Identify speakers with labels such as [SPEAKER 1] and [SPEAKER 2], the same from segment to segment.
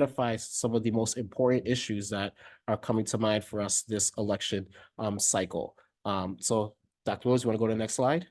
[SPEAKER 1] identify some of the most important issues that are coming to mind for us this election cycle. So Dr. Williams, you want to go to the next slide?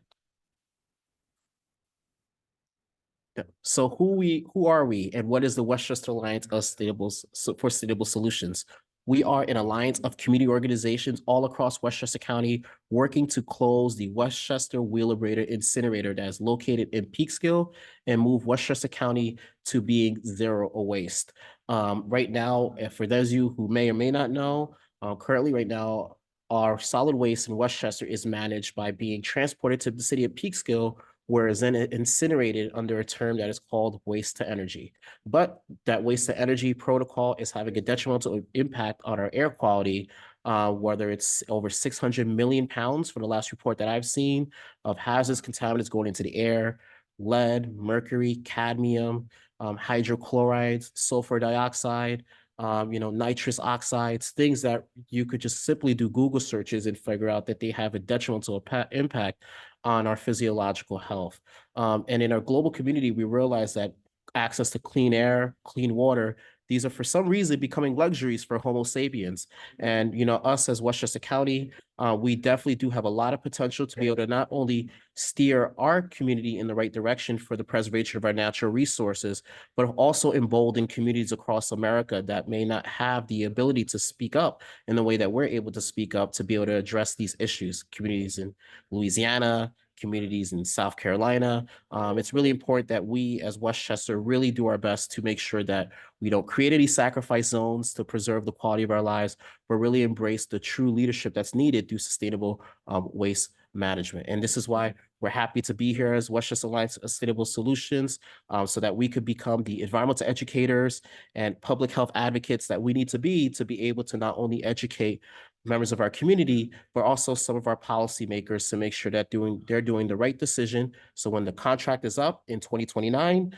[SPEAKER 1] So who are we, and what is the Westchester Alliance for Sustainable Solutions? We are an alliance of community organizations all across Westchester County working to close the Westchester Wheelabrator incinerator that is located in Peekskill and move Westchester County to being zero waste. Right now, for those of you who may or may not know, currently right now, our solid waste in Westchester is managed by being transported to the city of Peekskill, whereas then incinerated under a term that is called waste to energy. But that waste to energy protocol is having a detrimental impact on our air quality, whether it's over 600 million pounds for the last report that I've seen of hazardous contaminants going into the air, lead, mercury, cadmium, hydrochlorides, sulfur dioxide, nitrous oxides, things that you could just simply do Google searches and figure out that they have a detrimental impact on our physiological health. And in our global community, we realize that access to clean air, clean water, these are for some reason becoming luxuries for Homo sapiens. And, us as Westchester County, we definitely do have a lot of potential to be able to not only steer our community in the right direction for the preservation of our natural resources, but also embolden communities across America that may not have the ability to speak up in the way that we're able to speak up to be able to address these issues. Communities in Louisiana, communities in South Carolina. It's really important that we as Westchester really do our best to make sure that we don't create any sacrifice zones to preserve the quality of our lives, but really embrace the true leadership that's needed through sustainable waste management. And this is why we're happy to be here as Westchester Alliance for Sustainable Solutions, so that we could become the environmental educators and public health advocates that we need to be able to not only educate members of our community, but also some of our policymakers to make sure that they're doing the right decision. So when the contract is up in 2029,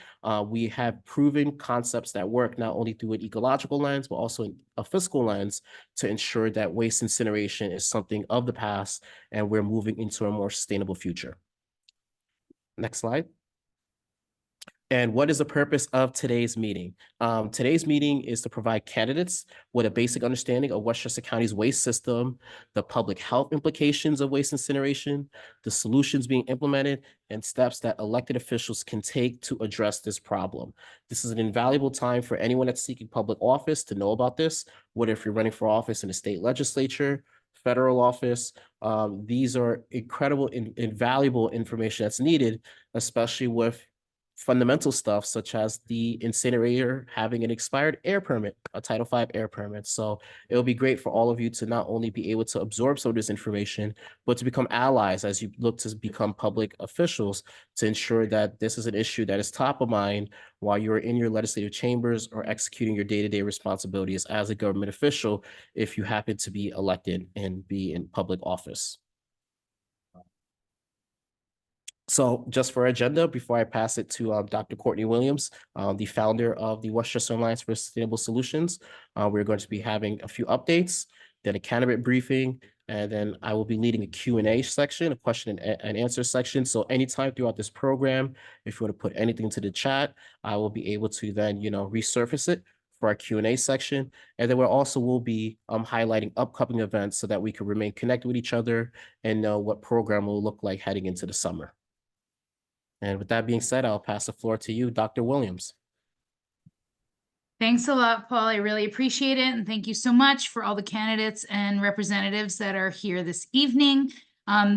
[SPEAKER 1] we have proven concepts that work not only through an ecological lens, but also a fiscal lens to ensure that waste incineration is something of the past and we're moving into a more sustainable future. Next slide. And what is the purpose of today's meeting? Today's meeting is to provide candidates with a basic understanding of Westchester County's waste system, the public health implications of waste incineration, the solutions being implemented, and steps that elected officials can take to address this problem. This is an invaluable time for anyone that's seeking public office to know about this, whether if you're running for office in the state legislature, federal office. These are incredible and invaluable information that's needed, especially with fundamental stuff such as the incinerator having an expired air permit, a Title V air permit. So it'll be great for all of you to not only be able to absorb some of this information, but to become allies as you look to become public officials to ensure that this is an issue that is top of mind while you're in your legislative chambers or executing your day-to-day responsibilities as a government official if you happen to be elected and be in public office. So just for agenda, before I pass it to Dr. Courtney Williams, the founder of the Westchester Alliance for Sustainable Solutions, we're going to be having a few updates, then a candidate briefing, and then I will be leading a Q&A section, a question and answer section. So anytime throughout this program, if you want to put anything into the chat, I will be able to then, resurface it for our Q&A section. And then we also will be highlighting upcoming events so that we can remain connected with each other and know what program will look like heading into the summer. And with that being said, I'll pass the floor to you, Dr. Williams.
[SPEAKER 2] Thanks a lot, Paul. I really appreciate it. And thank you so much for all the candidates and representatives that are here this evening.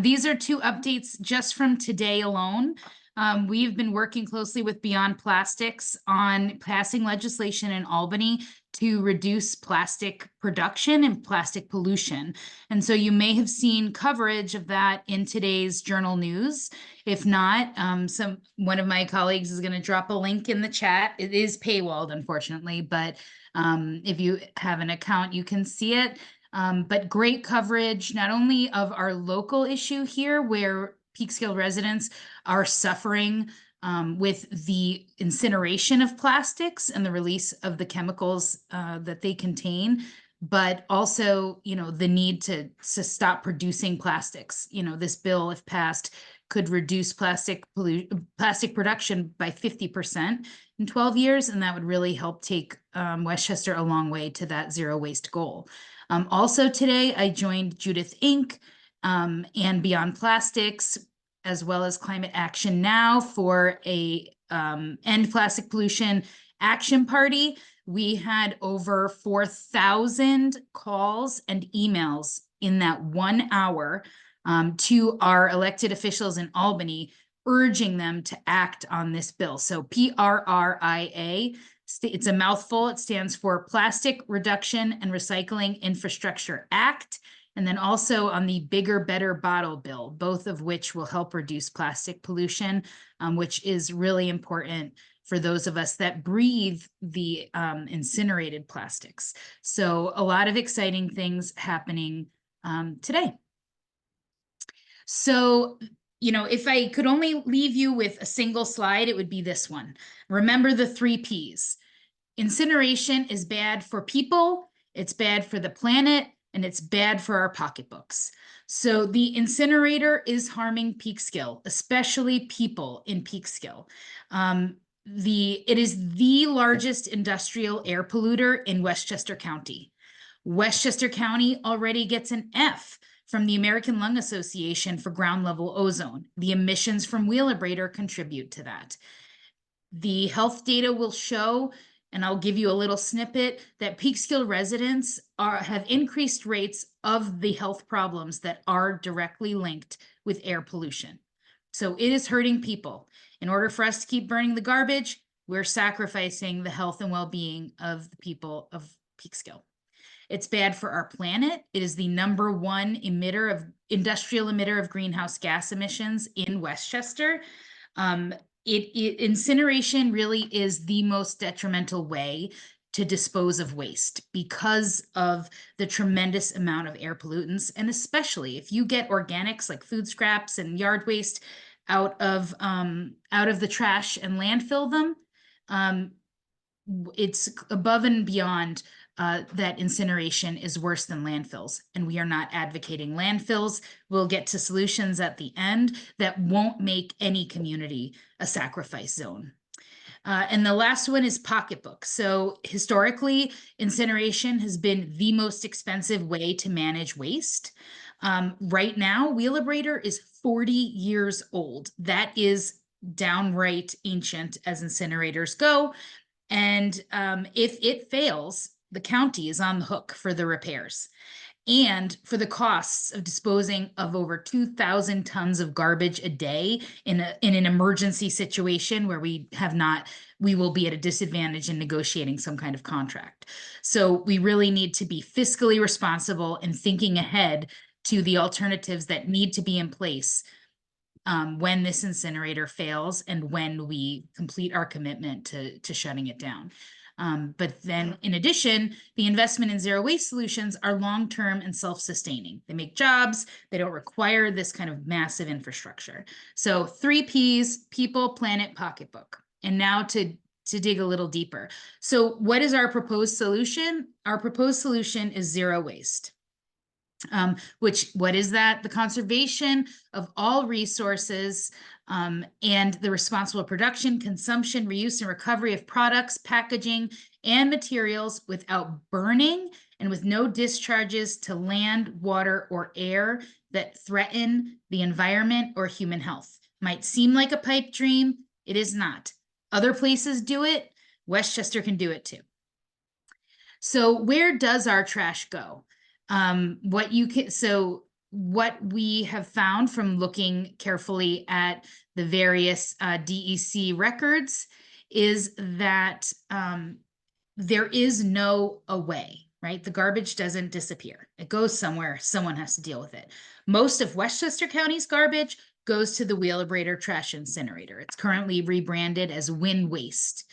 [SPEAKER 2] These are 2 updates just from today alone. We've been working closely with Beyond Plastics on passing legislation in Albany to reduce plastic production and plastic pollution. And so you may have seen coverage of that in today's journal news. If not, one of my colleagues is going to drop a link in the chat. It is paywalled, unfortunately, but if you have an account, you can see it. But great coverage, not only of our local issue here, where Peekskill residents are suffering with the incineration of plastics and the release of the chemicals that they contain, but also, the need to stop producing plastics. This bill, if passed, could reduce plastic production by 50% in 12 years, and that would really help take Westchester a long way to that zero waste goal. Also today, I joined Judith Inc. And Beyond Plastics, as well as Climate Action Now, for a End Plastic Pollution Action Party. We had over 4,000 calls and emails in that 1 hour to our elected officials in Albany, urging them to act on this bill. So PRRIA, it's a mouthful. It stands for Plastic Reduction and Recycling Infrastructure Act. And then also on the Bigger, Better Bottle Bill, both of which will help reduce plastic pollution, which is really important for those of us that breathe the incinerated plastics. So a lot of exciting things happening today. So, you know, if I could only leave you with a single slide, it would be this one. Remember the 3 Ps. Incineration is bad for people, it's bad for the planet, and it's bad for our pocketbooks. So the incinerator is harming Peekskill, especially people in Peekskill. It is the largest industrial air polluter in Westchester County. Westchester County already gets an F from the American Lung Association for ground level ozone. The emissions from Wheelabrator contribute to that. The health data will show, and I'll give you a little snippet, that Peekskill residents have increased rates of the health problems that are directly linked with air pollution. So it is hurting people. In order for us to keep burning the garbage, we're sacrificing the health and well-being of the people of Peekskill. It's bad for our planet. It is the #1 industrial emitter of greenhouse gas emissions in Westchester. Incineration really is the most detrimental way to dispose of waste because of the tremendous amount of air pollutants. And especially if you get organics like food scraps and yard waste out of the trash and landfill them, it's above and beyond that incineration is worse than landfills, and we are not advocating landfills. We'll get to solutions at the end that won't make any community a sacrifice zone. And the last one is pocketbook. So historically, incineration has been the most expensive way to manage waste. Right now, Wheelabrator is 40 years old. That is downright ancient as incinerators go. And if it fails, the county is on the hook for the repairs and for the costs of disposing of over 2,000 tons of garbage a day in an emergency situation where we will be at a disadvantage in negotiating some kind of contract. So we really need to be fiscally responsible and thinking ahead to the alternatives that need to be in place when this incinerator fails and when we complete our commitment to shutting it down. But then in addition, the investment in zero waste solutions are long-term and self-sustaining. They make jobs, they don't require this kind of massive infrastructure. So 3 Ps, people, planet, pocketbook. And now to dig a little deeper. So what is our proposed solution? Our proposed solution is zero waste. What is that? The conservation of all resources and the responsible production, consumption, reuse, and recovery of products, packaging, and materials without burning and with no discharges to land, water, or air that threaten the environment or human health. Might seem like a pipe dream. It is not. Other places do it. Westchester can do it too. So where does our trash go? What we have found from looking carefully at the various DEC records is that there is no away, right? The garbage doesn't disappear. It goes somewhere. Someone has to deal with it. Most of Westchester County's garbage goes to the Wheelabrator Trash Incinerator. It's currently rebranded as Win Waste.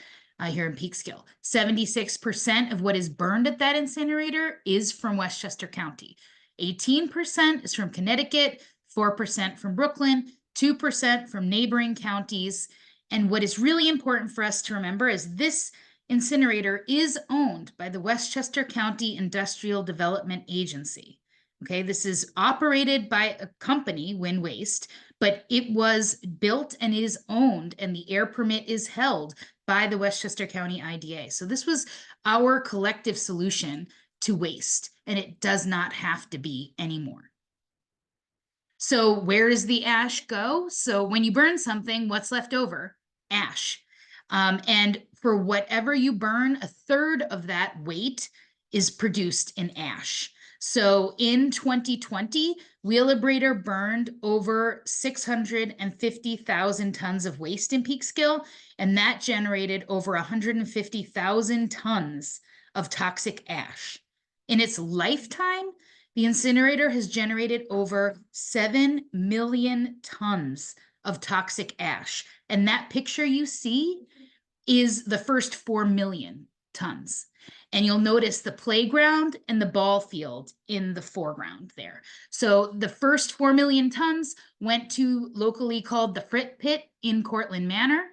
[SPEAKER 2] Here in Peekskill. 76% of what is burned at that incinerator is from Westchester County. 18% is from Connecticut, 4% from Brooklyn, 2% from neighboring counties. And what is really important for us to remember is this incinerator is owned by the Westchester County Industrial Development Agency. Okay, this is operated by a company, Win Waste, but it was built and is owned, and the air permit is held by the Westchester County IDA. So this was our collective solution to waste, and it does not have to be anymore. So where does the ash go? So when you burn something, what's left over? Ash. And for whatever you burn, a third of that weight is produced in ash. So in 2020, Wheelabrator burned over 650,000 tons of waste in Peekskill, and that generated over 150,000 tons of toxic ash. In its lifetime, the incinerator has generated over 7 million tons of toxic ash. And that picture you see is the first 4 million tons. And you'll notice the playground and the ball field in the foreground there. So the first 4 million tons went to locally called the Frit Pit in Cortland Manor.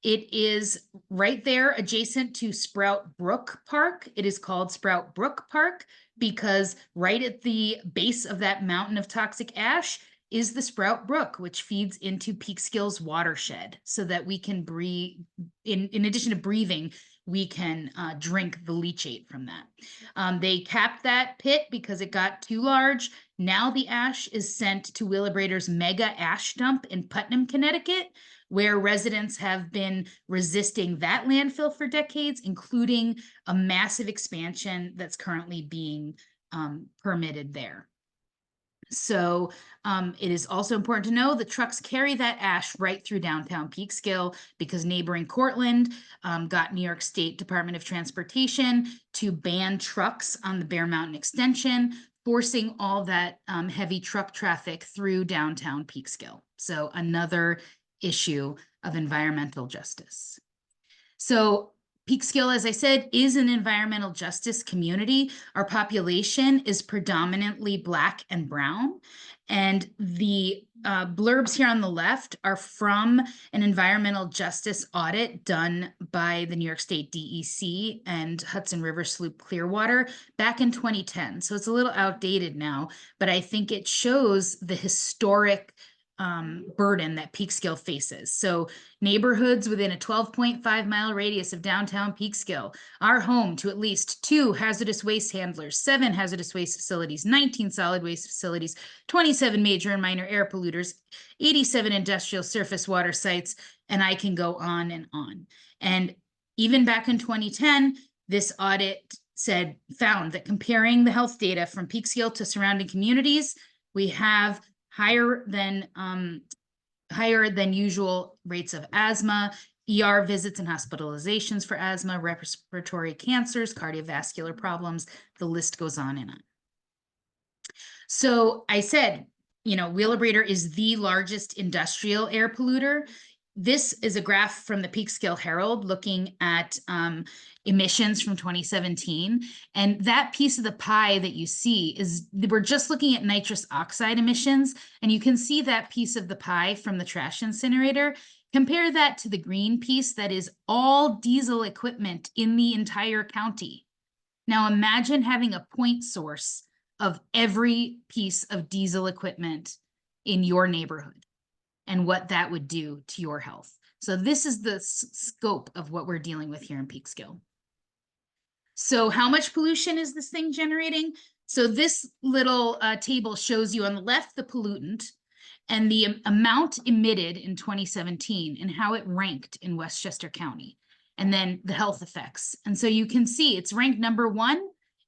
[SPEAKER 2] It is right there adjacent to Sprout Brook Park. It is called Sprout Brook Park because right at the base of that mountain of toxic ash is the Sprout Brook, which feeds into Peekskill's watershed so that we can breathe, in addition to breathing, we can drink the leachate from that. They capped that pit because it got too large. Now the ash is sent to Wheelabrator's mega ash dump in Putnam, Connecticut, where residents have been resisting that landfill for decades, including a massive expansion that's currently being permitted there. So it is also important to know the trucks carry that ash right through downtown Peekskill because neighboring Cortland got New York State Department of Transportation to ban trucks on the Bear Mountain extension, forcing all that heavy truck traffic through downtown Peekskill. So another issue of environmental justice. So Peekskill, as I said, is an environmental justice community. Our population is predominantly Black and Brown. And the blurbs here on the left are from an environmental justice audit done by the New York State DEC and Hudson River Sloop Clearwater back in 2010. So it's a little outdated now, but I think it shows the historic burden that Peekskill faces. So neighborhoods within a 12.5 mile radius of downtown Peekskill are home to at least 2 hazardous waste handlers, 7 hazardous waste facilities, 19 solid waste facilities, 27 major and minor air polluters, 87 industrial surface water sites, and I can go on and on. And even back in 2010, this audit found that comparing the health data from Peekskill to surrounding communities, we have higher than usual rates of asthma, ER visits and hospitalizations for asthma, respiratory cancers, cardiovascular problems, the list goes on and on. So I said, you know, Wheelabrator is the largest industrial air polluter. This is a graph from the Peekskill Herald looking at emissions from 2017. And that piece of the pie that you see is, we're just looking at nitrous oxide emissions. And you can see that piece of the pie from the trash incinerator. Compare that to the green piece that is all diesel equipment in the entire county. Now imagine having a point source of every piece of diesel equipment in your neighborhood and what that would do to your health. So this is the scope of what we're dealing with here in Peekskill. So how much pollution is this thing generating? So this little table shows you on the left the pollutant and the amount emitted in 2017 and how it ranked in Westchester County, and then the health effects. And so you can see it's ranked #1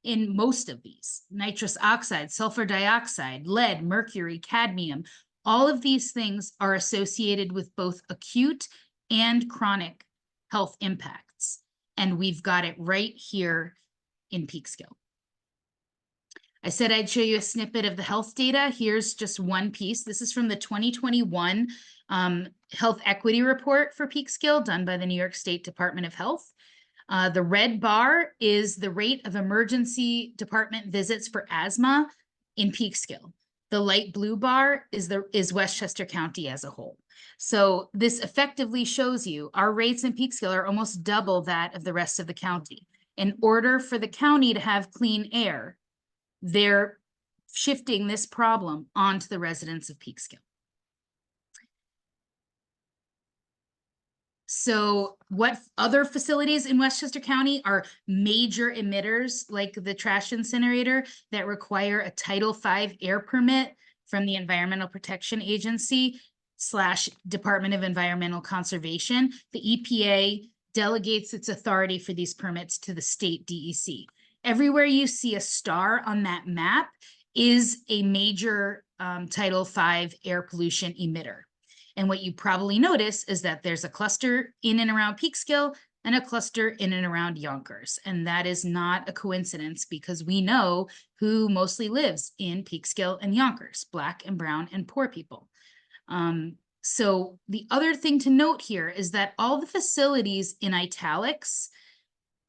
[SPEAKER 2] in most of these: nitrous oxide, sulfur dioxide, lead, mercury, cadmium. All of these things are associated with both acute and chronic health impacts. And we've got it right here in Peekskill. I said I'd show you a snippet of the health data. Here's just one piece. This is from the 2021 Health Equity Report for Peekskill done by the New York State Department of Health. The red bar is the rate of emergency department visits for asthma in Peekskill. The light blue bar is Westchester County as a whole. So this effectively shows you our rates in Peekskill are almost double that of the rest of the county. In order for the county to have clean air, they're shifting this problem onto the residents of Peekskill. So what other facilities in Westchester County are major emitters like the trash incinerator that require a Title V air permit from the Environmental Protection Agency / Department of Environmental Conservation? The EPA delegates its authority for these permits to the state DEC. Everywhere you see a star on that map is a major Title V air pollution emitter. And what you probably notice is that there's a cluster in and around Peekskill and a cluster in and around Yonkers. And that is not a coincidence, because we know who mostly lives in Peekskill and Yonkers: Black and brown and poor people. So the other thing to note here is that all the facilities in italics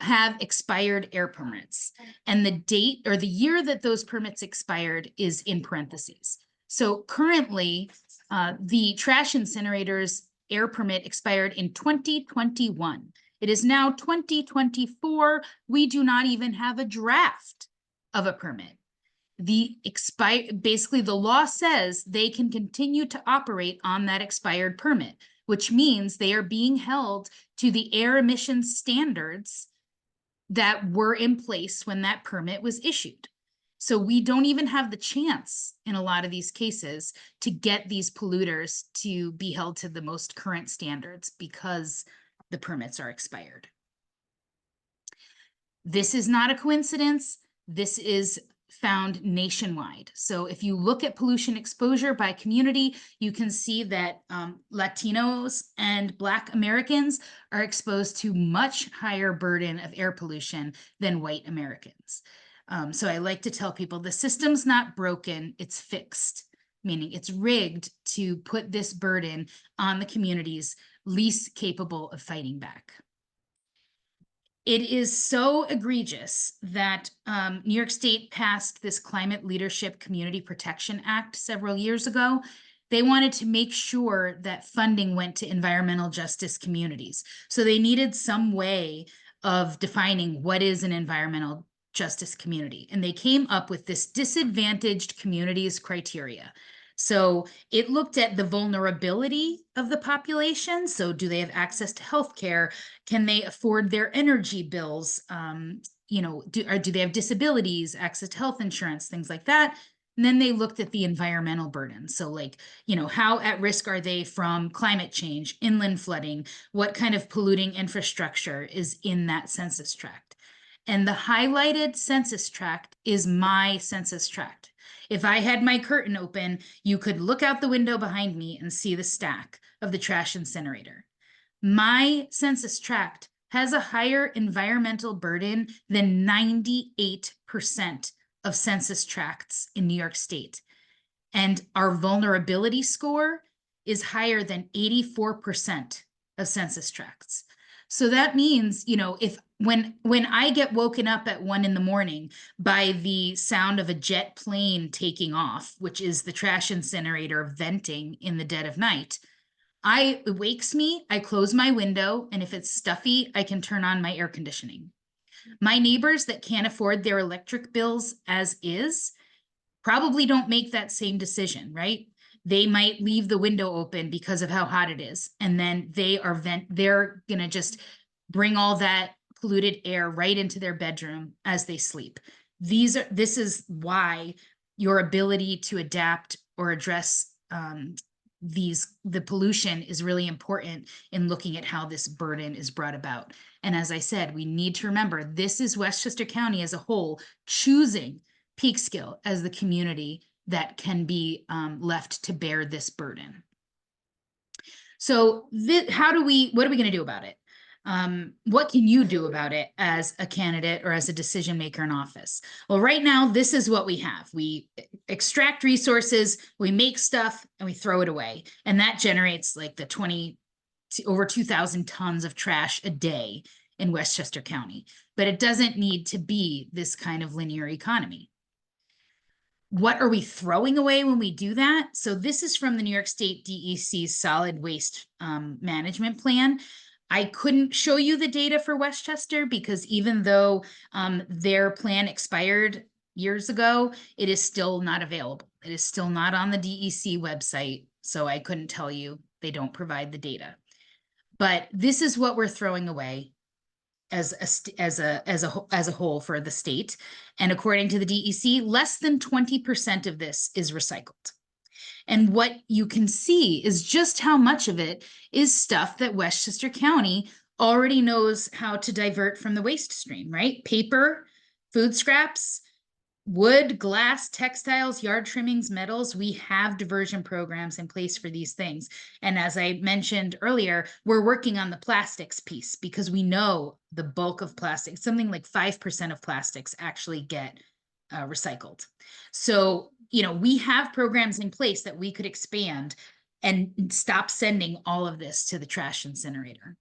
[SPEAKER 2] have expired air permits, and the date or the year that those permits expired is in parentheses. So currently, the trash incinerator's air permit expired in 2021. It is now 2024. We do not even have a draft of a permit. Basically, the law says they can continue to operate on that expired permit, which means they are being held to the air emissions standards that were in place when that permit was issued. So we don't even have the chance in a lot of these cases to get these polluters to be held to the most current standards because the permits are expired. This is not a coincidence. This is found nationwide. So if you look at pollution exposure by community, you can see that Latinos and Black Americans are exposed to much higher burden of air pollution than white Americans. So I like to tell people the system's not broken, it's fixed, meaning it's rigged to put this burden on the communities least capable of fighting back. It is so egregious that New York State passed this Climate Leadership Community Protection Act several years ago. They wanted to make sure that funding went to environmental justice communities. So they needed some way of defining what is an environmental justice community. And they came up with this disadvantaged communities criteria. So it looked at the vulnerability of the population. So do they have access to healthcare? Can they afford their energy bills? Do they have disabilities, access to health insurance, things like that? And then they looked at the environmental burden. So like, how at risk are they from climate change, inland flooding? What kind of polluting infrastructure is in that census tract? And the highlighted census tract is my census tract. If I had my curtain open, you could look out the window behind me and see the stack of the trash incinerator. My census tract has a higher environmental burden than 98% of census tracts in New York State. And our vulnerability score is higher than 84% of census tracts. So that means, if when I get woken up at 1 a.m. by the sound of a jet plane taking off, which is the trash incinerator venting in the dead of night, it wakes me, I close my window, and if it's stuffy, I can turn on my air conditioning. My neighbors that can't afford their electric bills as is probably don't make that same decision, right? They might leave the window open because of how hot it is. And then they're going to just bring all that polluted air right into their bedroom as they sleep. This is why your ability to adapt or address the pollution is really important in looking at how this burden is brought about. And as I said, we need to remember this is Westchester County as a whole choosing Peekskill as the community that can be left to bear this burden. So what are we going to do about it? What can you do about it as a candidate or as a decision maker in office? Well, right now, this is what we have. We extract resources, we make stuff, and we throw it away. And that generates like over 2,000 tons of trash a day in Westchester County. But it doesn't need to be this kind of linear economy. What are we throwing away when we do that? So this is from the New York State DEC's solid waste management plan. I couldn't show you the data for Westchester because even though their plan expired years ago, it is still not available. It is still not on the DEC website. So I couldn't tell you, they don't provide the data. But this is what we're throwing away as a whole for the state. And according to the DEC, less than 20% of this is recycled. And what you can see is just how much of it is stuff that Westchester County already knows how to divert from the waste stream, right? Paper, food scraps, wood, glass, textiles, yard trimmings, metals. We have diversion programs in place for these things. And as I mentioned earlier, we're working on the plastics piece because we know the bulk of plastic, something like 5% of plastics actually get recycled. So, we have programs in place that we could expand and stop sending all of this to the trash incinerator.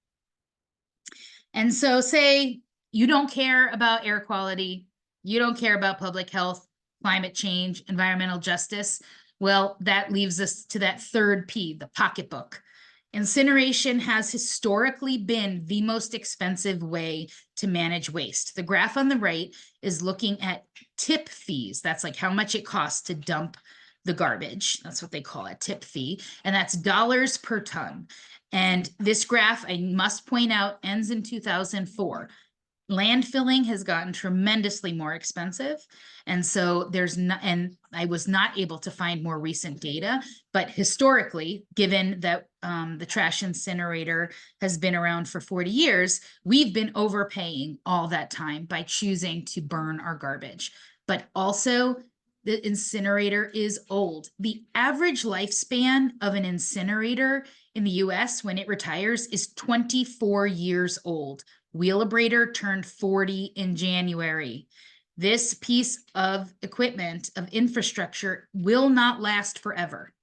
[SPEAKER 2] And so say you don't care about air quality, you don't care about public health, climate change, environmental justice. Well, that leaves us to that third P, the pocketbook. Incineration has historically been the most expensive way to manage waste. The graph on the right is looking at tip fees. That's like how much it costs to dump the garbage. That's what they call a tip fee. And that's dollars per ton. And this graph, I must point out, ends in 2004. Landfilling has gotten tremendously more expensive. And so and I was not able to find more recent data, but historically, given that the trash incinerator has been around for 40 years, we've been overpaying all that time by choosing to burn our garbage. But also, the incinerator is old. The average lifespan of an incinerator in the US when it retires is 24 years old. Wheelabrator turned 40 in January. This piece of equipment, of infrastructure, will not last forever.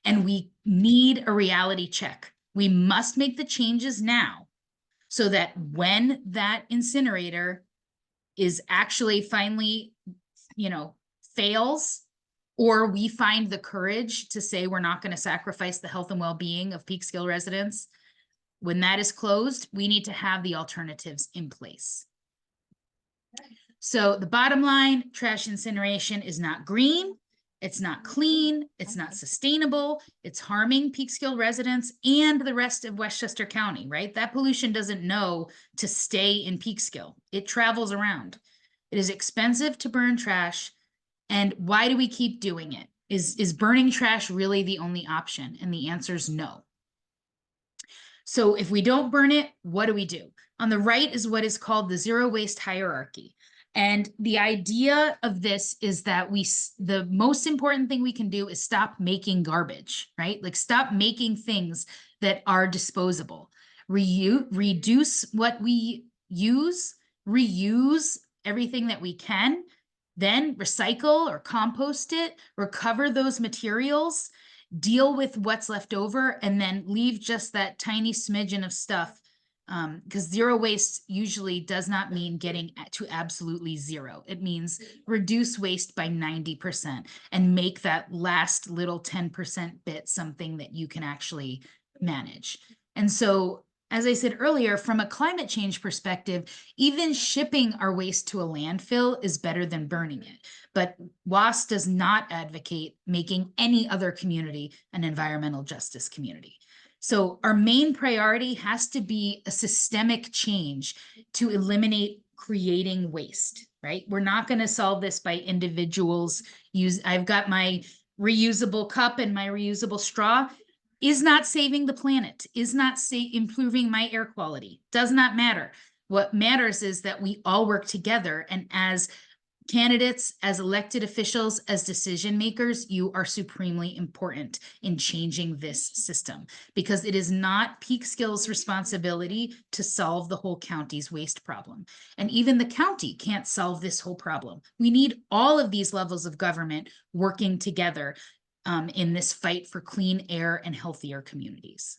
[SPEAKER 2] And we need a reality check. We must make the changes now so that when that incinerator is actually finally, fails, or we find the courage to say we're not going to sacrifice the health and well-being of Peekskill residents, when that is closed, we need to have the alternatives in place. So the bottom line, trash incineration is not green, it's not clean, it's not sustainable, it's harming Peekskill residents and the rest of Westchester County, right? That pollution doesn't know to stay in Peekskill. It travels around. It is expensive to burn trash. And why do we keep doing it? Is burning trash really the only option? And the answer is no. So if we don't burn it, what do we do? On the right is what is called the zero waste hierarchy. And the idea of this is that the most important thing we can do is stop making garbage, right? Like stop making things that are disposable. Reduce what we use, reuse everything that we can, then recycle or compost it, recover those materials, deal with what's left over, and then leave just that tiny smidgen of stuff. Because zero waste usually does not mean getting to absolutely zero. It means reduce waste by 90% and make that last little 10% bit something that you can actually manage. And so, as I said earlier, from a climate change perspective, even shipping our waste to a landfill is better than burning it. But WAS does not advocate making any other community an environmental justice community. So our main priority has to be a systemic change to eliminate creating waste, right? We're not going to solve this by individuals. I've got my reusable cup and my reusable straw. Is not saving the planet, is not improving my air quality, does not matter. What matters is that we all work together, and as candidates, as elected officials, as decision makers, you are supremely important in changing this system, because it is not Peekskill's responsibility to solve the whole county's waste problem. And even the county can't solve this whole problem. We need all of these levels of government working together in this fight for clean air and healthier communities.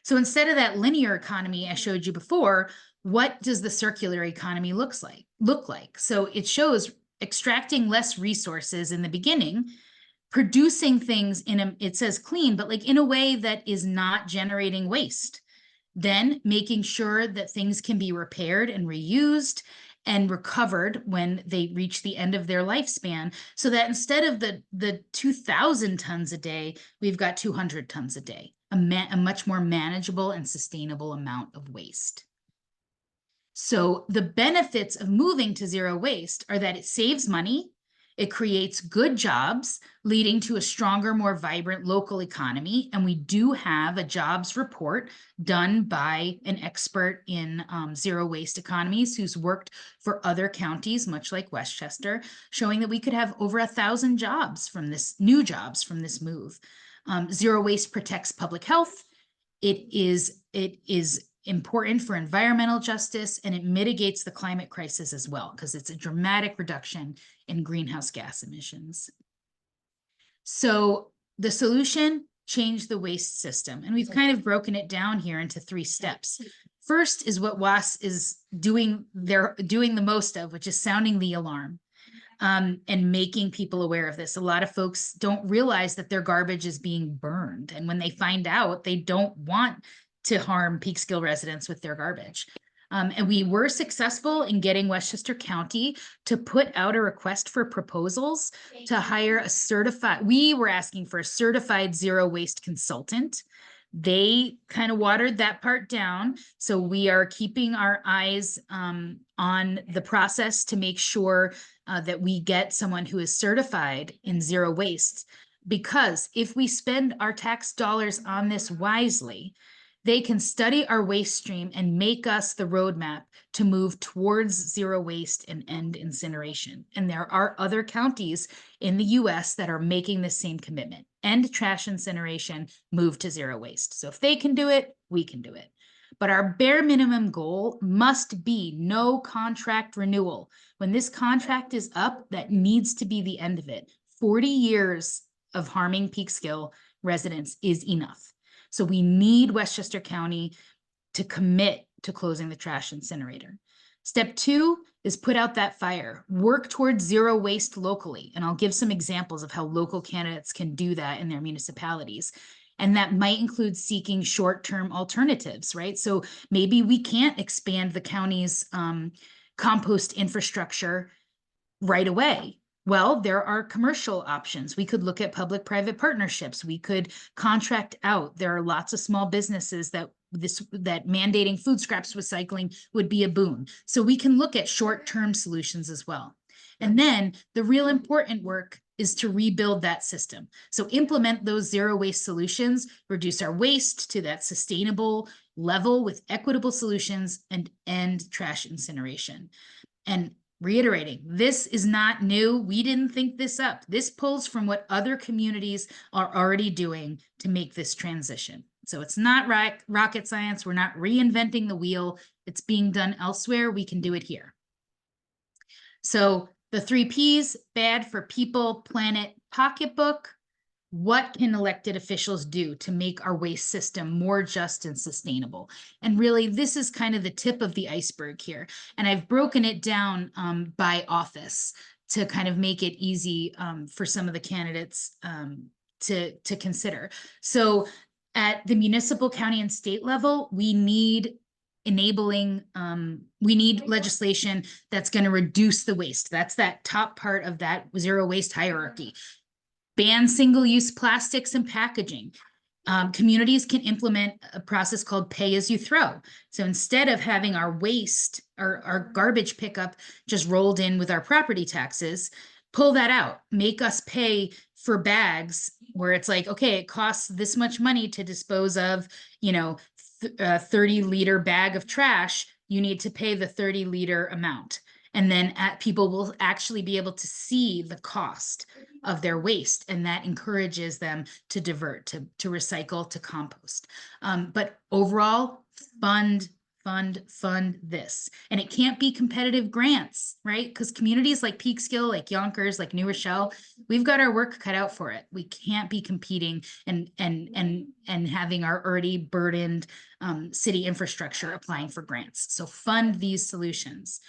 [SPEAKER 2] So instead of that linear economy I showed you before, what does the circular economy look like? So it shows extracting less resources in the beginning, producing things it says clean, but like in a way that is not generating waste. Then making sure that things can be repaired and reused and recovered when they reach the end of their lifespan, so that instead of the 2,000 tons a day, we've got 200 tons a day. a much more manageable and sustainable amount of waste. So the benefits of moving to zero waste are that it saves money, it creates good jobs, leading to a stronger, more vibrant local economy. And we do have a jobs report done by an expert in zero waste economies who's worked for other counties, much like Westchester, showing that we could have over 1,000 jobs from this, new jobs from this move. Zero waste protects public health. It is important for environmental justice, and it mitigates the climate crisis as well, because it's a dramatic reduction in greenhouse gas emissions. So the solution, change the waste system. And we've kind of broken it down here into 3 steps. First is what WAS is doing the most of, which is sounding the alarm. And making people aware of this. A lot of folks don't realize that their garbage is being burned. And when they find out, they don't want to harm Peekskill residents with their garbage. And we were successful in getting Westchester County to put out a request for proposals to hire a certified, we were asking for a certified zero waste consultant. They kind of watered that part down. So we are keeping our eyes on the process to make sure that we get someone who is certified in zero waste. Because if we spend our tax dollars on this wisely, they can study our waste stream and make us the roadmap to move towards zero waste and end incineration. And there are other counties in the US that are making the same commitment. End trash incineration, move to zero waste. So if they can do it, we can do it. But our bare minimum goal must be no contract renewal. When this contract is up, that needs to be the end of it. 40 years of harming Peekskill residents is enough. So we need Westchester County to commit to closing the trash incinerator. Step 2 is put out that fire, work towards zero waste locally. And I'll give some examples of how local candidates can do that in their municipalities. And that might include seeking short-term alternatives, right? So maybe we can't expand the county's compost infrastructure right away. Well, there are commercial options. We could look at public-private partnerships. We could contract out. There are lots of small businesses that mandating food scraps recycling would be a boon. So we can look at short-term solutions as well. And then the real important work is to rebuild that system. So implement those zero waste solutions, reduce our waste to that sustainable level with equitable solutions, and end trash incineration. And reiterating, this is not new. We didn't think this up. This pulls from what other communities are already doing to make this transition. So it's not rocket science. We're not reinventing the wheel. It's being done elsewhere. We can do it here. So the 3 Ps, bad for people, planet, pocketbook. What can elected officials do to make our waste system more just and sustainable? And really, this is kind of the tip of the iceberg here. And I've broken it down by office to kind of make it easy for some of the candidates to consider. So at the municipal, county, and state level, we need we need legislation that's going to reduce the waste. That's that top part of that zero waste hierarchy. Ban single-use plastics and packaging. Communities can implement a process called pay as you throw. So instead of having our waste, our garbage pickup just rolled in with our property taxes, pull that out, make us pay for bags where it's like, okay, it costs this much money to dispose of, a 30-liter bag of trash. You need to pay the 30-liter amount. And then people will actually be able to see the cost of their waste, and that encourages them to divert, to recycle, to compost. But overall, fund this. And it can't be competitive grants, right? Because communities like Peekskill, like Yonkers, like New Rochelle, we've got our work cut out for it. We can't be competing and having our already burdened city infrastructure applying for grants. So fund these solutions.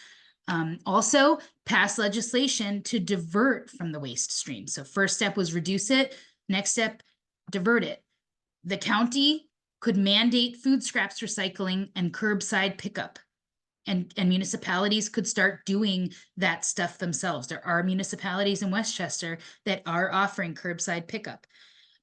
[SPEAKER 2] Also, pass legislation to divert from the waste stream. So first step was reduce it. Next step, divert it. The county could mandate food scraps recycling and curbside pickup. And municipalities could start doing that stuff themselves. There are municipalities in Westchester that are offering curbside pickup.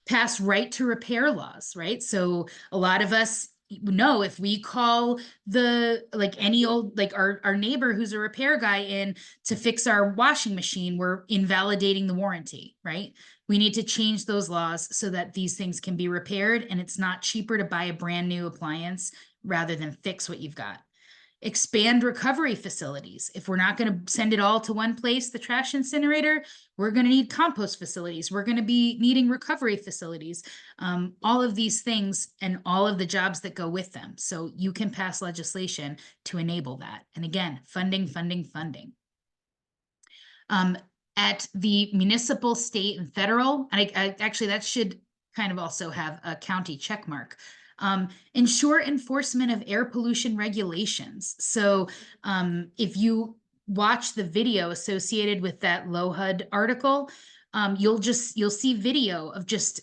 [SPEAKER 2] pass right to repair laws, right? So a lot of us know if we call any old, like our neighbor who's a repair guy in to fix our washing machine, we're invalidating the warranty, right? We need to change those laws so that these things can be repaired and it's not cheaper to buy a brand new appliance rather than fix what you've got. Expand recovery facilities. If we're not going to send it all to one place, the trash incinerator, we're going to need compost facilities. We're going to be needing recovery facilities, all of these things and all of the jobs that go with them. So you can pass legislation to enable that. And again, funding, funding, funding. At the municipal, state, and federal, and I actually that should kind of also have a county check mark. Ensure enforcement of air pollution regulations. So if you watch the video associated with that low HUD article, you'll see video of just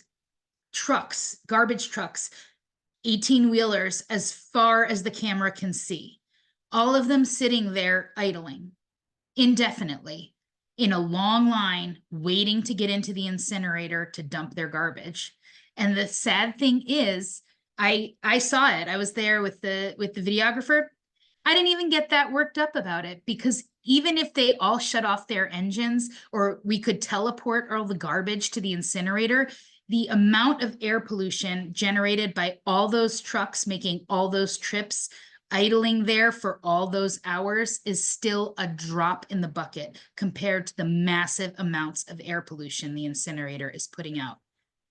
[SPEAKER 2] trucks, garbage trucks, 18-wheelers as far as the camera can see. All of them sitting there idling indefinitely in a long line waiting to get into the incinerator to dump their garbage. And the sad thing is, I saw it. I was there with the videographer. I didn't even get that worked up about it because even if they all shut off their engines or we could teleport all the garbage to the incinerator, the amount of air pollution generated by all those trucks making all those trips, idling there for all those hours is still a drop in the bucket compared to the massive amounts of air pollution the incinerator is putting out.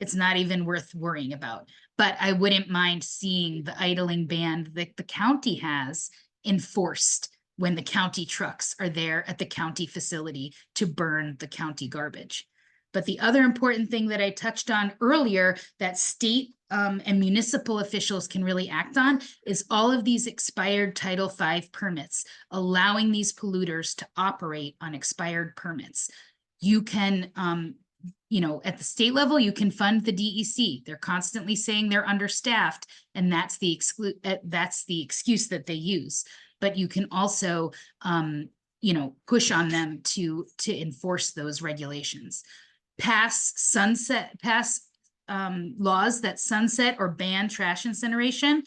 [SPEAKER 2] It's not even worth worrying about. But I wouldn't mind seeing the idling ban that the county has enforced when the county trucks are there at the county facility to burn the county garbage. But the other important thing that I touched on earlier that state and municipal officials can really act on is all of these expired Title V permits, allowing these polluters to operate on expired permits. You can at the state level, you can fund the DEC. They're constantly saying they're understaffed, and that's the excuse that they use. But you can also, push on them to enforce those regulations. Pass laws that sunset or ban trash incineration.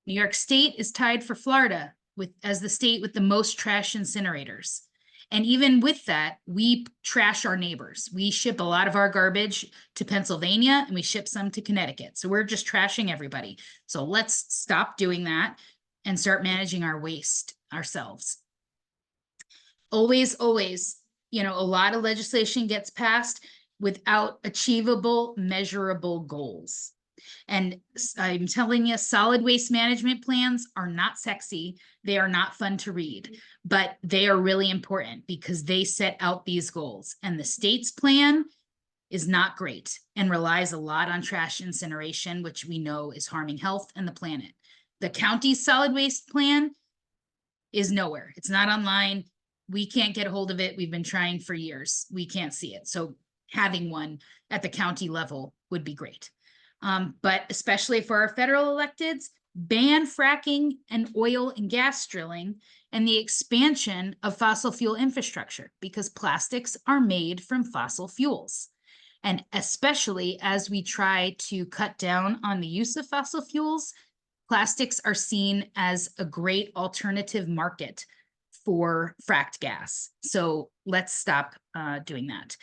[SPEAKER 2] New York State is tied for Florida as the state with the most trash incinerators. And even with that, we trash our neighbors. We ship a lot of our garbage to Pennsylvania and we ship some to Connecticut. So we're just trashing everybody. So let's stop doing that and start managing our waste ourselves. Always, a lot of legislation gets passed without achievable, measurable goals. And I'm telling you, solid waste management plans are not sexy. They are not fun to read, but they are really important because they set out these goals. And the state's plan is not great and relies a lot on trash incineration, which we know is harming health and the planet. The county's solid waste plan is nowhere. It's not online. We can't get a hold of it. We've been trying for years. We can't see it. So having one at the county level would be great. But especially for our federal electeds, ban fracking and oil and gas drilling and the expansion of fossil fuel infrastructure because plastics are made from fossil fuels. And especially as we try to cut down on the use of fossil fuels, plastics are seen as a great alternative market for fracked gas. So let's stop doing that.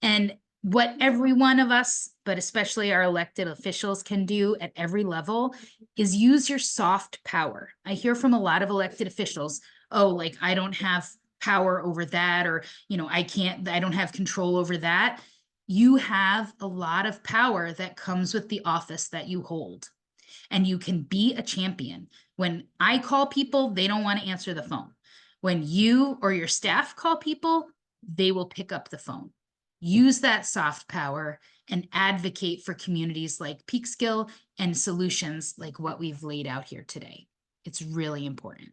[SPEAKER 2] And what every one of us, but especially our elected officials, can do at every level is use your soft power. I hear from a lot of elected officials, oh, like I don't have power over that, or, I don't have control over that. You have a lot of power that comes with the office that you hold, and you can be a champion. When I call people, they don't want to answer the phone. When you or your staff call people, they will pick up the phone. Use that soft power and advocate for communities like Peekskill and solutions like what we've laid out here today. It's really important.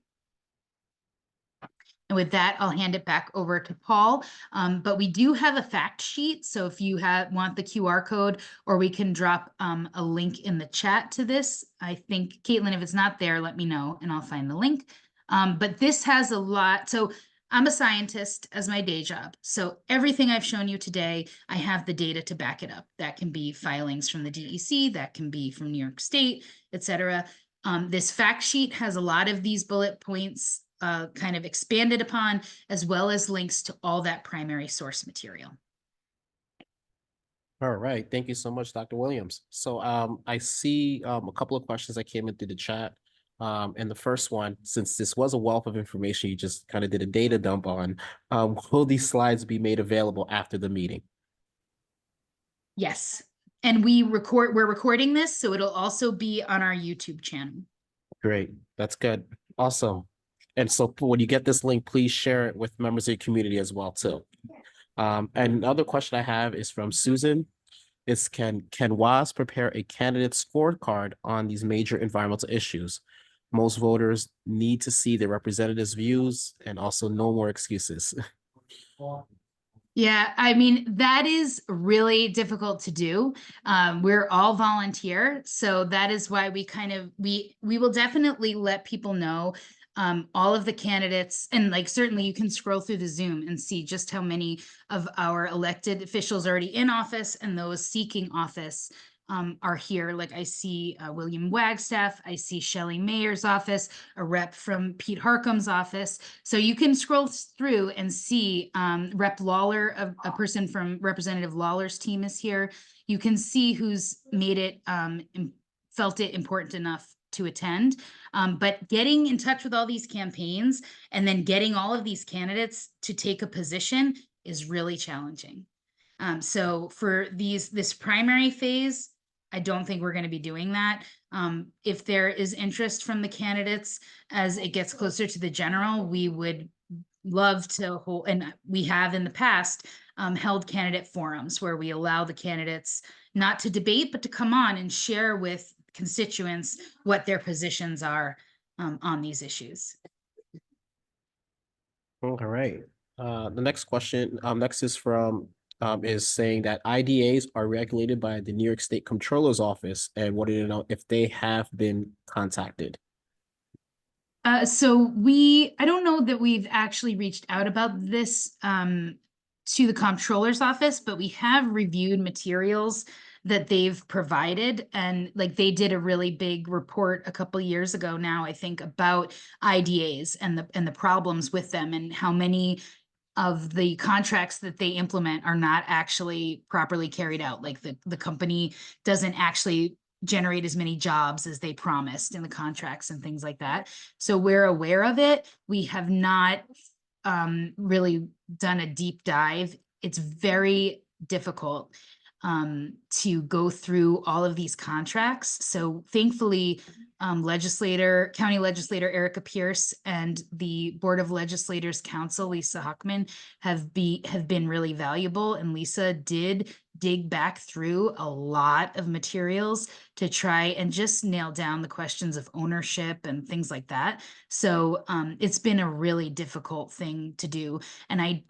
[SPEAKER 2] And with that, I'll hand it back over to Paul. But we do have a fact sheet. So if you want the QR code, or we can drop a link in the chat to this. I think, Caitlin, if it's not there, let me know and I'll find the link. But this has a lot. So I'm a scientist as my day job. So everything I've shown you today, I have the data to back it up. That can be filings from the DEC, that can be from New York State, et cetera. This fact sheet has a lot of these bullet points kind of expanded upon, as well as links to all that primary source material.
[SPEAKER 1] All right. Thank you so much, Dr. Williams. So I see a couple of questions that came in through the chat. And the first one, since this was a wealth of information, you just kind of did a data dump on, will these slides be made available after the meeting?
[SPEAKER 2] Yes. And we're recording this, so it'll also be on our YouTube channel.
[SPEAKER 1] Great. That's good. Awesome. And so when you get this link, please share it with members of your community as well, too. And another question I have is from Susan. Is can WAS prepare a candidate scorecard on these major environmental issues? Most voters need to see their representatives' views and also no more excuses.
[SPEAKER 2] Yeah, I mean, that is really difficult to do. We're all volunteer, so that is why we will definitely let people know all of the candidates, and like certainly you can scroll through the Zoom and see just how many of our elected officials already in office and those seeking office are here. Like I see William Wagstaff, I see Shelley Mayer's office, a rep from Pete Harcum's office. So you can scroll through and see Rep Lawler, a person from Representative Lawler's team is here. You can see who's made it, felt it important enough to attend. But getting in touch with all these campaigns and then getting all of these candidates to take a position is really challenging. So for this primary phase, I don't think we're going to be doing that. If there is interest from the candidates as it gets closer to the general, we would love to hold, and we have in the past held candidate forums where we allow the candidates not to debate, but to come on and share with constituents what their positions are on these issues.
[SPEAKER 1] All right. The next question next is from is saying that IDAs are regulated by the New York State Comptroller's Office and wanted to know if they have been contacted.
[SPEAKER 2] So I don't know that we've actually reached out about this to the Comptroller's Office, but we have reviewed materials that they've provided. And like they did a really big report a couple of years ago now, I think, about IDAs and the problems with them and how many of the contracts that they implement are not actually properly carried out. Like the company doesn't actually generate as many jobs as they promised in the contracts and things like that. So we're aware of it. We have not really done a deep dive. It's very difficult to go through all of these contracts. So thankfully, County Legislator Erica Pierce and the Board of Legislators Council, Lisa Huckman, have been really valuable. And Lisa did dig back through a lot of materials to try and just nail down the questions of ownership and things like that. So it's been a really difficult thing to do. And I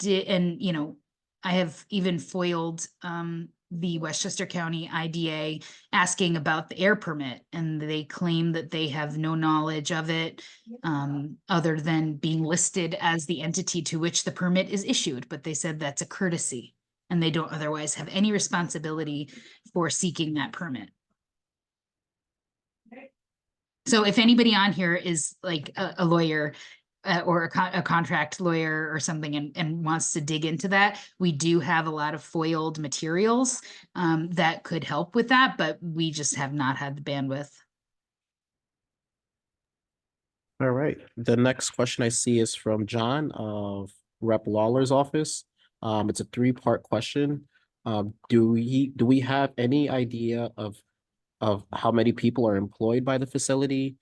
[SPEAKER 2] have even foiled the Westchester County IDA asking about the air permit, and they claim that they have no knowledge of it other than being listed as the entity to which the permit is issued. But they said that's a courtesy and they don't otherwise have any responsibility for seeking that permit. So if anybody on here is like a lawyer or a contract lawyer or something and wants to dig into that, we do have a lot of foiled materials that could help with that, but we just have not had the bandwidth.
[SPEAKER 1] All right. The next question I see is from John of Rep Lawler's office. It's a three-part question. Do we have any idea of how many people are employed by the facility?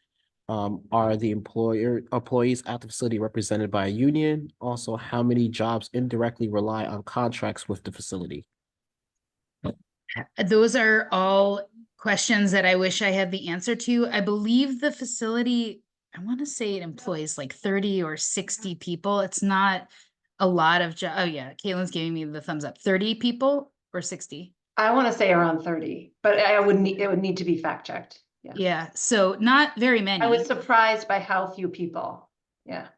[SPEAKER 1] Are the employees at the facility represented by a union? Also, how many jobs indirectly rely on contracts with the facility?
[SPEAKER 2] Those are all questions that I wish I had the answer to. I believe the facility, I want to say it employs like 30 or 60 people. It's not a lot of jobs. Oh yeah, Caitlin's giving me the thumbs up. 30 people or 60?
[SPEAKER 3] I want to say around 30, but it would need to be fact checked.
[SPEAKER 2] Yeah, so not very many.
[SPEAKER 3] I was surprised by how few people. Yeah.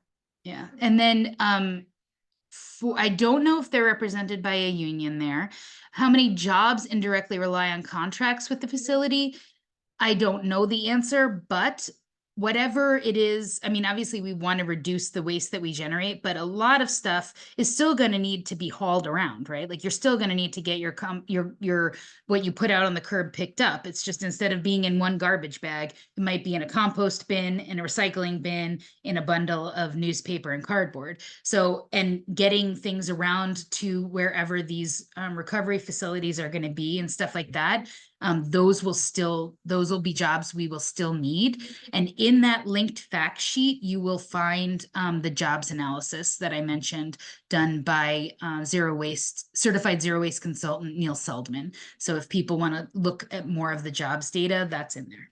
[SPEAKER 2] Yeah, and then I don't know if they're represented by a union there. How many jobs indirectly rely on contracts with the facility? I don't know the answer, but whatever it is, I mean, obviously we want to reduce the waste that we generate, but a lot of stuff is still going to need to be hauled around, right? Like you're still going to need to get your what you put out on the curb picked up. It's just instead of being in one garbage bag, it might be in a compost bin, in a recycling bin, in a bundle of newspaper and cardboard. So, and getting things around to wherever these recovery facilities are going to be and stuff like that. Those will be jobs we will still need. And in that linked fact sheet, you will find the jobs analysis that I mentioned done by certified zero waste consultant Neil Seldman. So if people want to look at more of the jobs data, that's in there.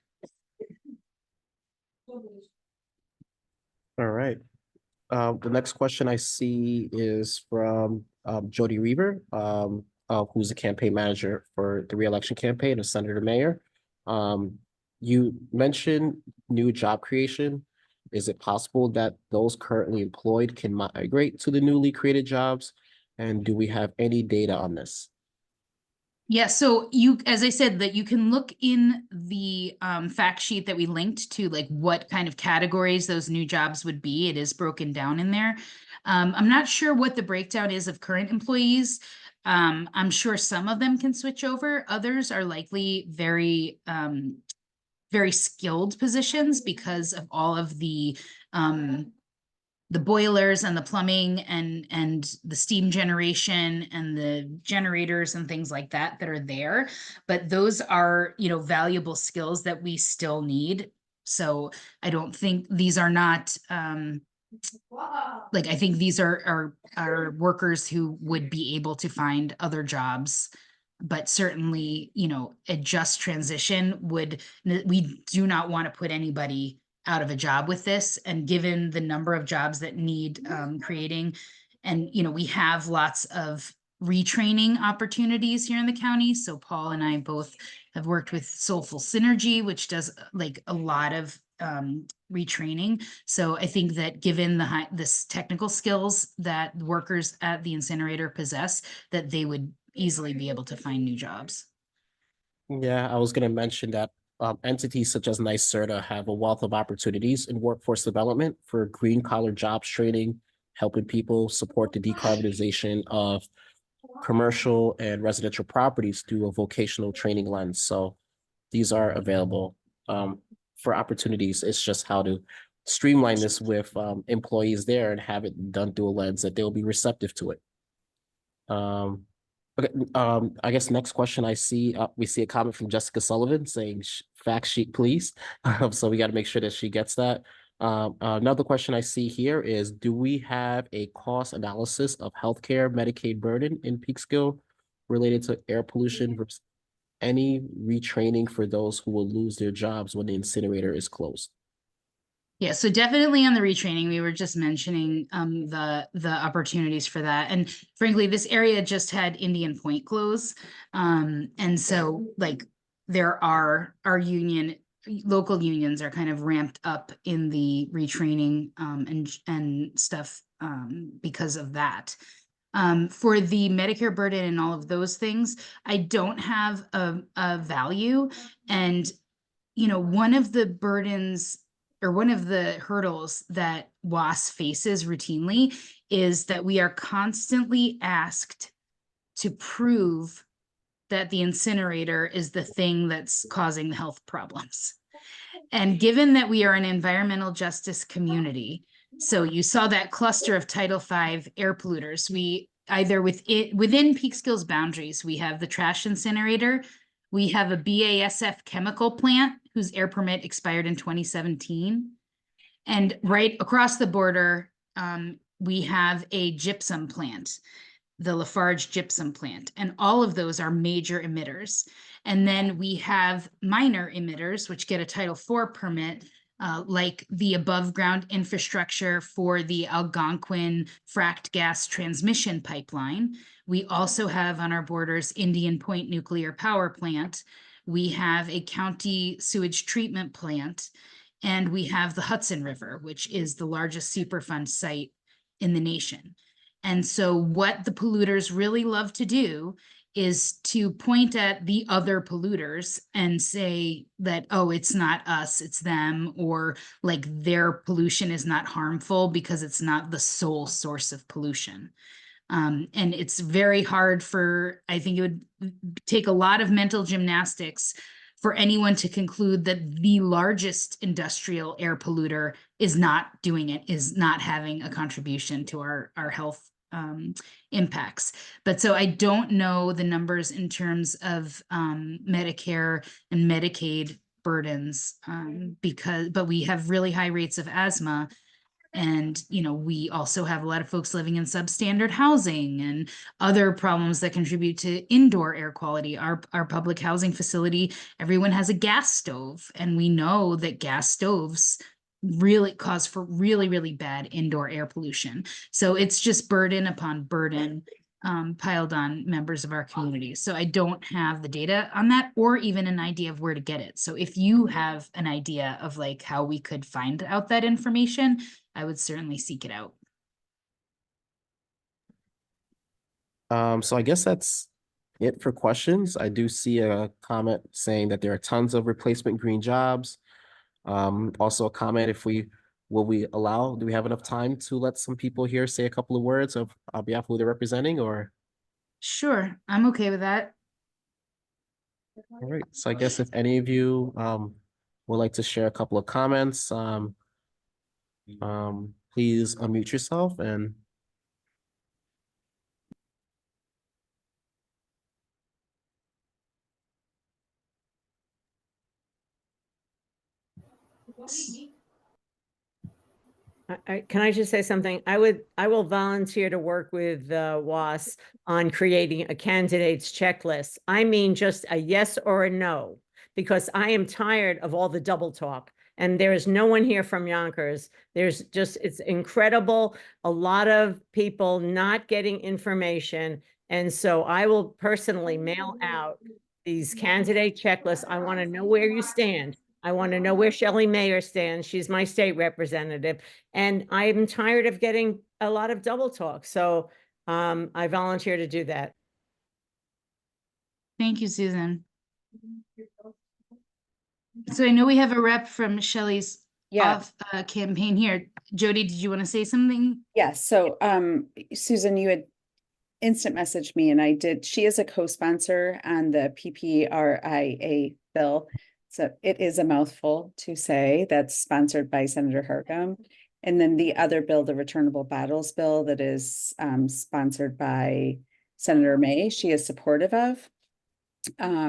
[SPEAKER 1] All right. The next question I see is from Jody Reaver, who's the campaign manager for the re-election campaign of Senator Mayor. You mentioned new job creation. Is it possible that those currently employed can migrate to the newly created jobs? And do we have any data on this?
[SPEAKER 2] Yeah, so as I said, that you can look in the fact sheet that we linked to, like what kind of categories those new jobs would be. It is broken down in there. I'm not sure what the breakdown is of current employees. I'm sure some of them can switch over. Others are likely very skilled positions because of all of the boilers and the plumbing and the steam generation and the generators and things like that that are there. But those are, valuable skills that we still need. So I don't think these are not I think these are workers who would be able to find other jobs. But certainly, a just transition we do not want to put anybody out of a job with this. And given the number of jobs that need creating, and, we have lots of retraining opportunities here in the county. So Paul and I both have worked with Soulful Synergy, which does a lot of retraining. So I think that given this technical skills that workers at the incinerator possess, that they would easily be able to find new jobs.
[SPEAKER 1] Yeah, I was going to mention that entities such as NYSERDA have a wealth of opportunities in workforce development for green collar jobs training, helping people support the decarbonization of commercial and residential properties through a vocational training lens. So these are available for opportunities. It's just how to streamline this with employees there and have it done through a lens that they'll be receptive to it. Okay, I guess next question I see, we see a comment from Jessica Sullivan saying fact sheet, please. So we got to make sure that she gets that. Another question I see here is, do we have a cost analysis of healthcare Medicaid burden in Peekskill related to air pollution versus any retraining for those who will lose their jobs when the incinerator is closed?
[SPEAKER 2] Yeah, so definitely on the retraining, we were just mentioning the opportunities for that. And frankly, this area just had Indian Point close. And so there are our local unions are kind of ramped up in the retraining and stuff because of that. For the Medicare burden and all of those things, I don't have a value. And, one of the burdens or one of the hurdles that WAS faces routinely is that we are constantly asked to prove that the incinerator is the thing that's causing the health problems. And given that we are an environmental justice community, so you saw that cluster of Title V air polluters, we either within Peekskill's boundaries, we have the trash incinerator, we have a BASF chemical plant whose air permit expired in 2017. And right across the border, we have a gypsum plant, the Lafarge gypsum plant, and all of those are major emitters. And then we have minor emitters, which get a Title IV permit, like the above ground infrastructure for the Algonquin fracked gas transmission pipeline. We also have on our borders Indian Point Nuclear Power Plant. We have a county sewage treatment plant. and we have the Hudson River, which is the largest Superfund site in the nation. And so what the polluters really love to do is to point at the other polluters and say that, oh, it's not us, it's them, or like their pollution is not harmful because it's not the sole source of pollution. And it's very hard I think it would take a lot of mental gymnastics for anyone to conclude that the largest industrial air polluter is not doing it, is not having a contribution to our health impacts. But so I don't know the numbers in terms of Medicare and Medicaid burdens, but we have really high rates of asthma. And, we also have a lot of folks living in substandard housing and other problems that contribute to indoor air quality. Our public housing facility, everyone has a gas stove, and we know that gas stoves really cause for really, really bad indoor air pollution. So it's just burden upon burden piled on members of our community. So I don't have the data on that or even an idea of where to get it. So if you have an idea of like how we could find out that information, I would certainly seek it out.
[SPEAKER 1] So I guess that's it for questions. I do see a comment saying that there are tons of replacement green jobs. Also a comment, do we have enough time to let some people here say a couple of words on behalf of who they're representing, or?
[SPEAKER 2] Sure, I'm okay with that.
[SPEAKER 1] All right, so I guess if any of you would like to share a couple of comments, please unmute yourself and.
[SPEAKER 4] Can I just say something? I will volunteer to work with WAS on creating a candidates checklist. I mean, just a yes or a no, because I am tired of all the double talk. And there is no one here from Yonkers. It's incredible. A lot of people not getting information. And so I will personally mail out these candidate checklists. I want to know where you stand. I want to know where Shelley Mayer stands. She's my state representative. And I'm tired of getting a lot of double talk. So I volunteer to do that.
[SPEAKER 2] Thank you, Susan. So I know we have a rep from Shelley's campaign here. Jody, did you want to say something?
[SPEAKER 5] Yes. So Susan, you had instant messaged me, and I did. She is a co-sponsor on the PPRIA bill. So it is a mouthful to say. That's sponsored by Senator Hargam. And then the other bill, the returnable bottles bill, that is sponsored by Senator May, she is supportive of.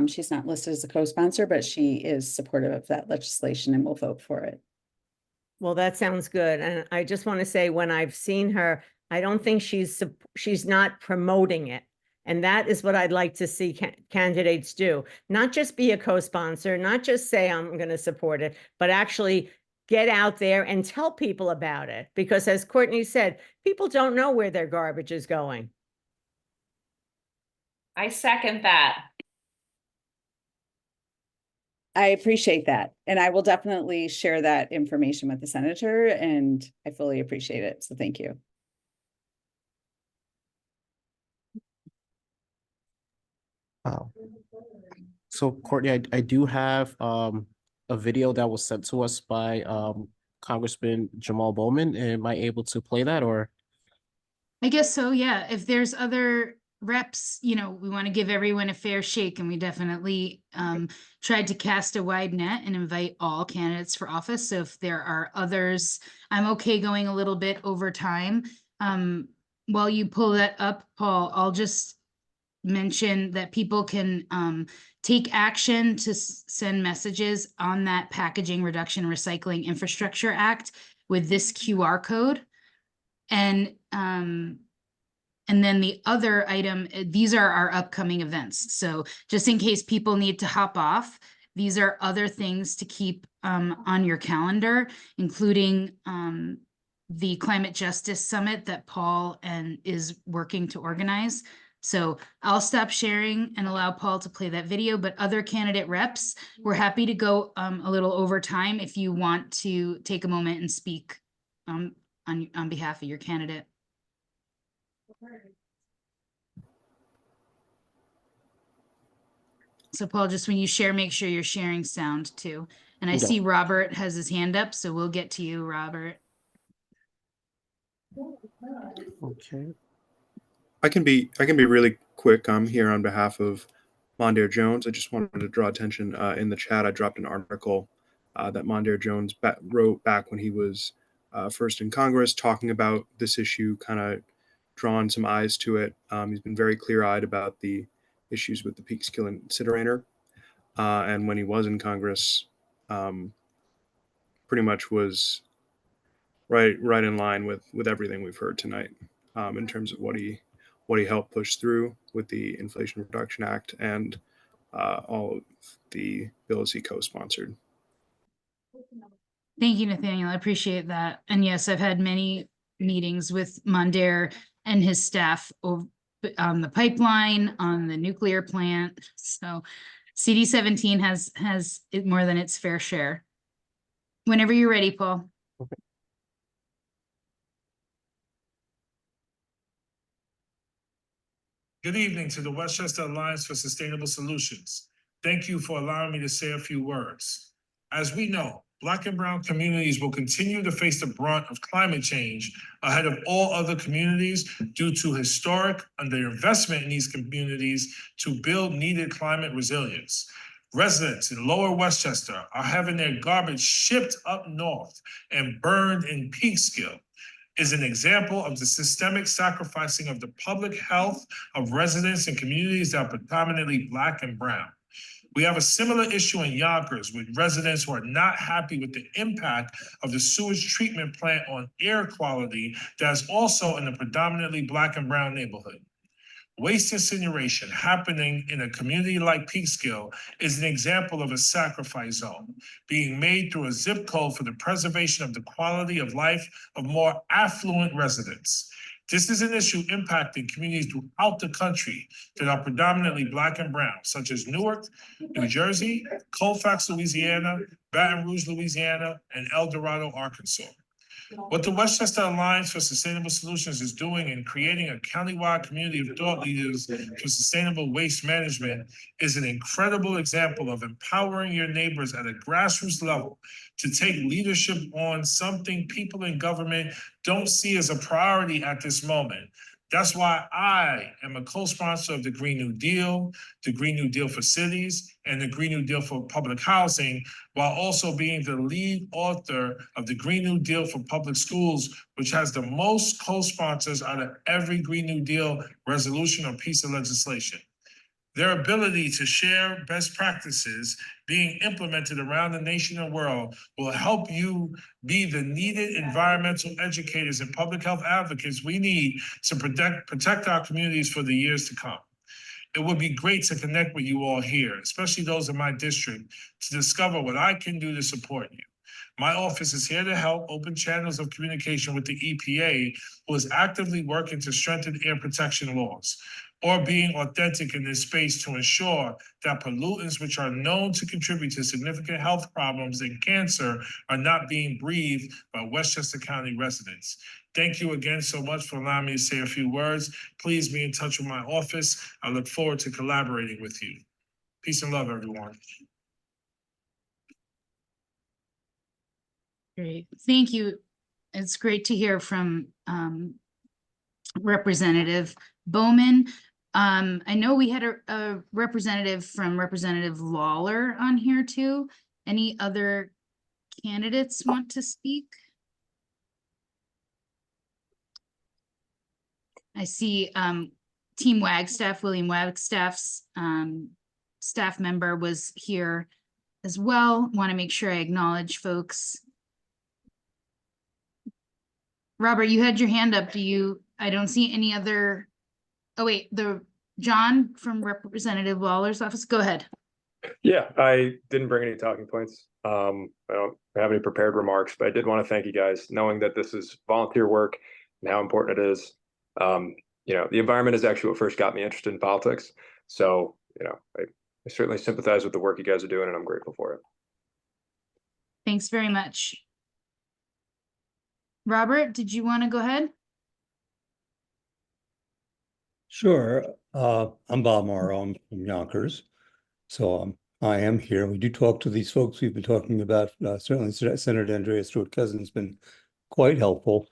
[SPEAKER 5] She's not listed as a co-sponsor, but she is supportive of that legislation and will vote for it.
[SPEAKER 4] Well, that sounds good. And I just want to say, when I've seen her, I don't think she's not promoting it. And that is what I'd like to see candidates do. Not just be a co-sponsor, not just say I'm going to support it, but actually get out there and tell people about it. Because as Courtney said, people don't know where their garbage is going.
[SPEAKER 6] I second that.
[SPEAKER 5] I appreciate that. And I will definitely share that information with the senator, and I fully appreciate it. So thank you.
[SPEAKER 1] So Courtney, I do have a video that was sent to us by Congressman Jamal Bowman. Am I able to play that, or?
[SPEAKER 2] I guess so, yeah. If there's other reps, we want to give everyone a fair shake, and we definitely tried to cast a wide net and invite all candidates for office. So if there are others, I'm okay going a little bit over time. While you pull that up, Paul, I'll just mention that people can take action to send messages on that Packaging Reduction Recycling Infrastructure Act with this QR code. And then the other item, these are our upcoming events. So just in case people need to hop off, these are other things to keep on your calendar, including the Climate Justice Summit that Paul is working to organize. So I'll stop sharing and allow Paul to play that video, but other candidate reps, we're happy to go a little over time if you want to take a moment and speak on behalf of your candidate. So Paul, just when you share, make sure you're sharing sound too. And I
[SPEAKER 1] Okay.
[SPEAKER 2] see Robert has his hand up, so we'll get to you, Robert.
[SPEAKER 1] Okay.
[SPEAKER 6] I can be really quick. I'm here on behalf of Mondaire Jones. I just wanted to draw attention in the chat. I dropped an article that Mondaire Jones wrote back when he was first in Congress, talking about this issue, kind of drawing some eyes to it. He's been very clear-eyed about the issues with the Peekskill incinerator, and when he was in Congress, pretty much was right in line with everything we've heard tonight, in terms of what he helped push through with the Inflation Reduction Act and all of the bills he co-sponsored.
[SPEAKER 2] Thank you, Nathaniel. I appreciate that. And yes, I've had many meetings with Mondaire and his staff on the pipeline, on the nuclear plant. So CD17 has it more than its fair share. Whenever you're ready, Paul.
[SPEAKER 7] Good evening to the Westchester Alliance for Sustainable Solutions. Thank you for allowing me to say a few words. As we know, Black and Brown communities will continue to face the brunt of climate change ahead of all other communities due to historic underinvestment in these communities to build needed climate resilience. Residents in Lower Westchester are having their garbage shipped up north and burned in Peekskill. Is an example of the systemic sacrificing of the public health of residents and communities that are predominantly Black and Brown. We have a similar issue in Yonkers with residents who are not happy with the impact of the sewage treatment plant on air quality that's also in a predominantly Black and Brown neighborhood. Waste incineration happening in a community like Peekskill is an example of a sacrifice zone being made through a zip code for the preservation of the quality of life of more affluent residents. This is an issue impacting communities throughout the country that are predominantly Black and Brown, such as Newark, New Jersey, Colfax, Louisiana, Baton Rouge, Louisiana, and El Dorado, Arkansas. What the Westchester Alliance for Sustainable Solutions is doing in creating a countywide community of thought leaders for sustainable waste management is an incredible example of empowering your neighbors at a grassroots level to take leadership on something people in government don't see as a priority at this moment. That's why I am a co-sponsor of the Green New Deal, the Green New Deal for cities, and the Green New Deal for public housing, while also being the lead author of the Green New Deal for public schools, which has the most co-sponsors out of every Green New Deal resolution or piece of legislation. Their ability to share best practices being implemented around the nation and world will help you be the needed environmental educators and public health advocates we need to protect our communities for the years to come. It would be great to connect with you all here, especially those in my district, to discover what I can do to support you. My office is here to help open channels of communication with the EPA, who is actively working to strengthen air protection laws, or being authentic in this space to ensure that pollutants which are known to contribute to significant health problems and cancer are not being breathed by Westchester County residents. Thank you again so much for allowing me to say a few words. Please be in touch with my office. I look forward to collaborating with you. Peace and love, everyone.
[SPEAKER 2] Great, thank you. It's great to hear from Representative Bowman. I know we had a representative from Representative Lawler on here too. Any other candidates want to speak? I see Team Wagstaff, William Wagstaff's staff member was here as well. Want to make sure I acknowledge folks. Robert, you had your hand up. I don't see any other. Oh wait, John from Representative Lawler's office. Go ahead.
[SPEAKER 8] Yeah, I didn't bring any talking points. I don't have any prepared remarks, but I did want to thank you guys, knowing that this is volunteer work and how important it is. the environment is actually what first got me interested in politics. So, I certainly sympathize with the work you guys are doing, and I'm grateful for it.
[SPEAKER 2] Thanks very much. Robert, did you want to go ahead?
[SPEAKER 9] Sure. I'm Bob Morrow. I'm from Yonkers. So I am here. We do talk to these folks we've been talking about. Certainly Senator Andrea Stewart-Cousins has been quite helpful.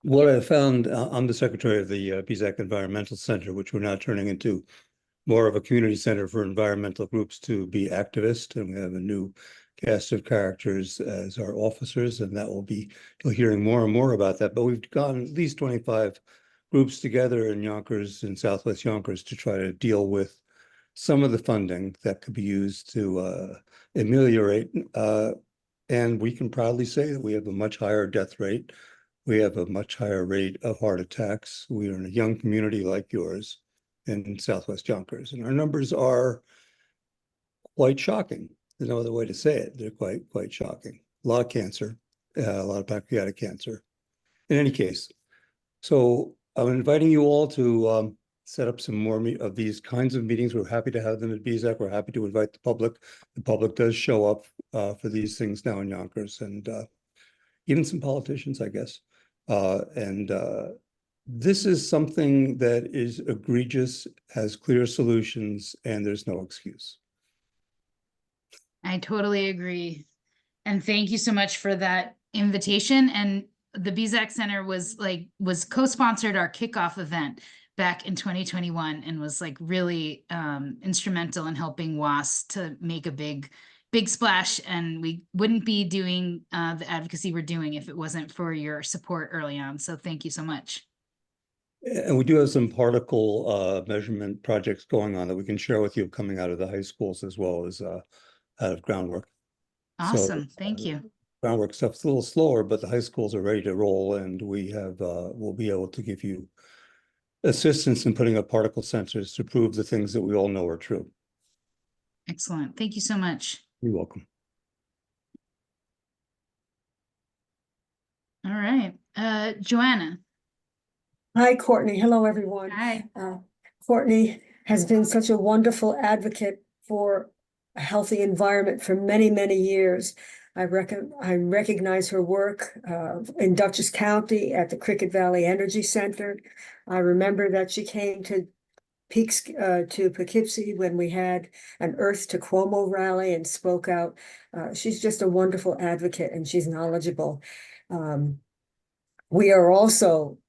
[SPEAKER 9] What I found, I'm the secretary of the BZAC Environmental Center, which we're now turning into more of a community center for environmental groups to be activists. And we have a new cast of characters as our officers, and that will be, you're hearing more and more about that. But we've gotten at least 25 groups together in Yonkers, in Southwest Yonkers, to try to deal with some of the funding that could be used to ameliorate. And we can proudly say that we have a much higher death rate. We have a much higher rate of heart attacks. We are in a young community like yours in Southwest Yonkers, and our numbers are quite shocking. There's no other way to say it. They're quite shocking. A lot of cancer, a lot of pancreatic cancer. In any case, so I'm inviting you all to set up some more of these kinds of meetings. We're happy to have them at BZAC. We're happy to invite the public. The public does show up for these things now in Yonkers, and even some politicians, I guess. This is something that is egregious, has clear solutions, and there's no excuse.
[SPEAKER 2] I totally agree. And thank you so much for that invitation. And the BZAC Center was co-sponsored our kickoff event back in 2021 and was really instrumental in helping WAS to make a big splash. And we wouldn't be doing the advocacy we're doing if it wasn't for your support early on. So thank you so much.
[SPEAKER 9] And we do have some particle measurement projects going on that we can share with you coming out of the high schools as well as out of groundwork.
[SPEAKER 2] Awesome.
[SPEAKER 9] So,
[SPEAKER 2] thank you.
[SPEAKER 9] Groundwork stuff's a little slower, but the high schools are ready to roll, and we have we'll be able to give you assistance in putting up particle sensors to prove the things that we all know are true.
[SPEAKER 2] Excellent. Thank you so much.
[SPEAKER 9] You're welcome.
[SPEAKER 2] All right. Joanna.
[SPEAKER 10] Hi, Courtney. Hello, everyone.
[SPEAKER 2] Hi.
[SPEAKER 10] Courtney has been such a wonderful advocate for a healthy environment for many, many years. I recognize her work in Dutchess County at the Cricket Valley Energy Center. I remember that she came to Poughkeepsie when we had an Earth to Cuomo rally and spoke out. She's just a wonderful advocate, and she's knowledgeable. We are also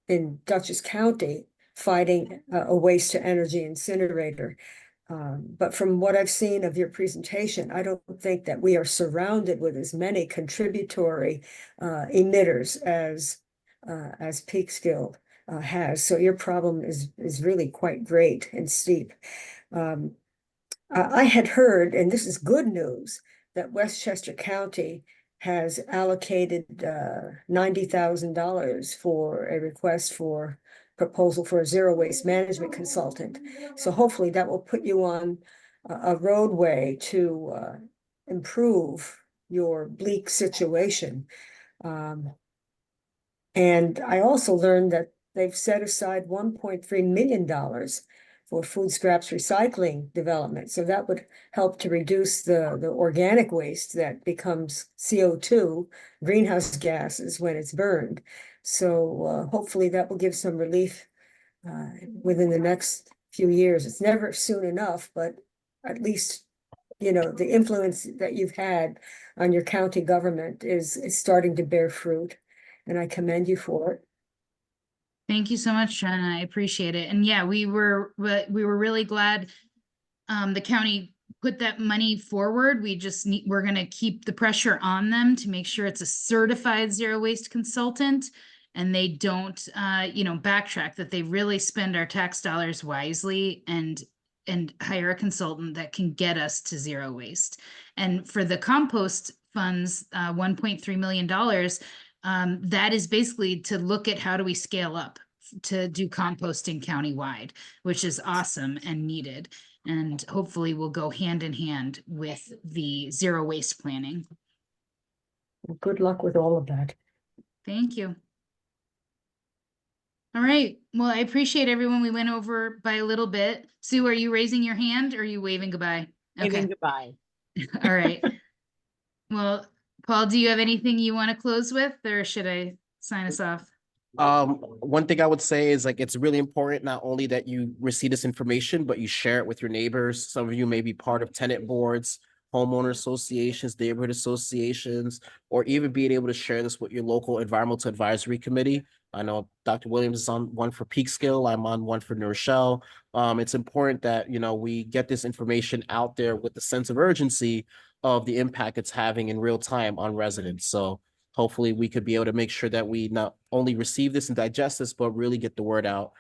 [SPEAKER 10] in Dutchess County fighting a waste to energy incinerator. But from what I've seen of your presentation, I don't think that we are surrounded with as many contributory emitters as Peekskill has. So your problem is really quite great and steep. I had heard, and this is good news, that Westchester County has allocated $90,000 for a request for proposal for a zero waste management consultant. So hopefully that will put you on a roadway to improve your bleak situation. And I also learned that they've set aside $1.3 million for food scraps recycling development. So that would help to reduce the organic waste that becomes CO2, greenhouse gases, when it's burned. So hopefully that will give some relief within the next few years. It's never soon enough, but at least, the influence that you've had on your county government is starting to bear fruit, and I commend you for it.
[SPEAKER 2] Thank you so much, Joanna. I appreciate it. And yeah, we were really glad the county put that money forward. We're going to keep the pressure on them to make sure it's a certified zero waste consultant, and they don't backtrack, that they really spend our tax dollars wisely and hire a consultant that can get us to zero waste. And for the compost funds, $1.3 million, that is basically to look at how do we scale up to do composting countywide, which is awesome and needed. And hopefully will go hand in hand with the zero waste planning.
[SPEAKER 10] Well, good luck with all of that.
[SPEAKER 2] Thank you. All right. Well, I appreciate everyone. We went over by a little bit. Sue, are you raising your hand or are you waving goodbye?
[SPEAKER 4] Waving
[SPEAKER 2] Okay.
[SPEAKER 4] goodbye.
[SPEAKER 2] All right. Well, Paul, do you have anything you want to close with, or should I sign us off?
[SPEAKER 1] One thing I would say is like it's really important not only that you receive this information, but you share it with your neighbors. Some of you may be part of tenant boards, homeowner associations, neighborhood associations, or even being able to share this with your local environmental advisory committee. I know Dr. Williams is on one for Peekskill. I'm on one for New Rochelle. It's important that, you know, we get this information out there with the sense of urgency of the impact it's having in real time on residents. So hopefully we could be able to make sure that we not only receive this and digest this, but really get the word out,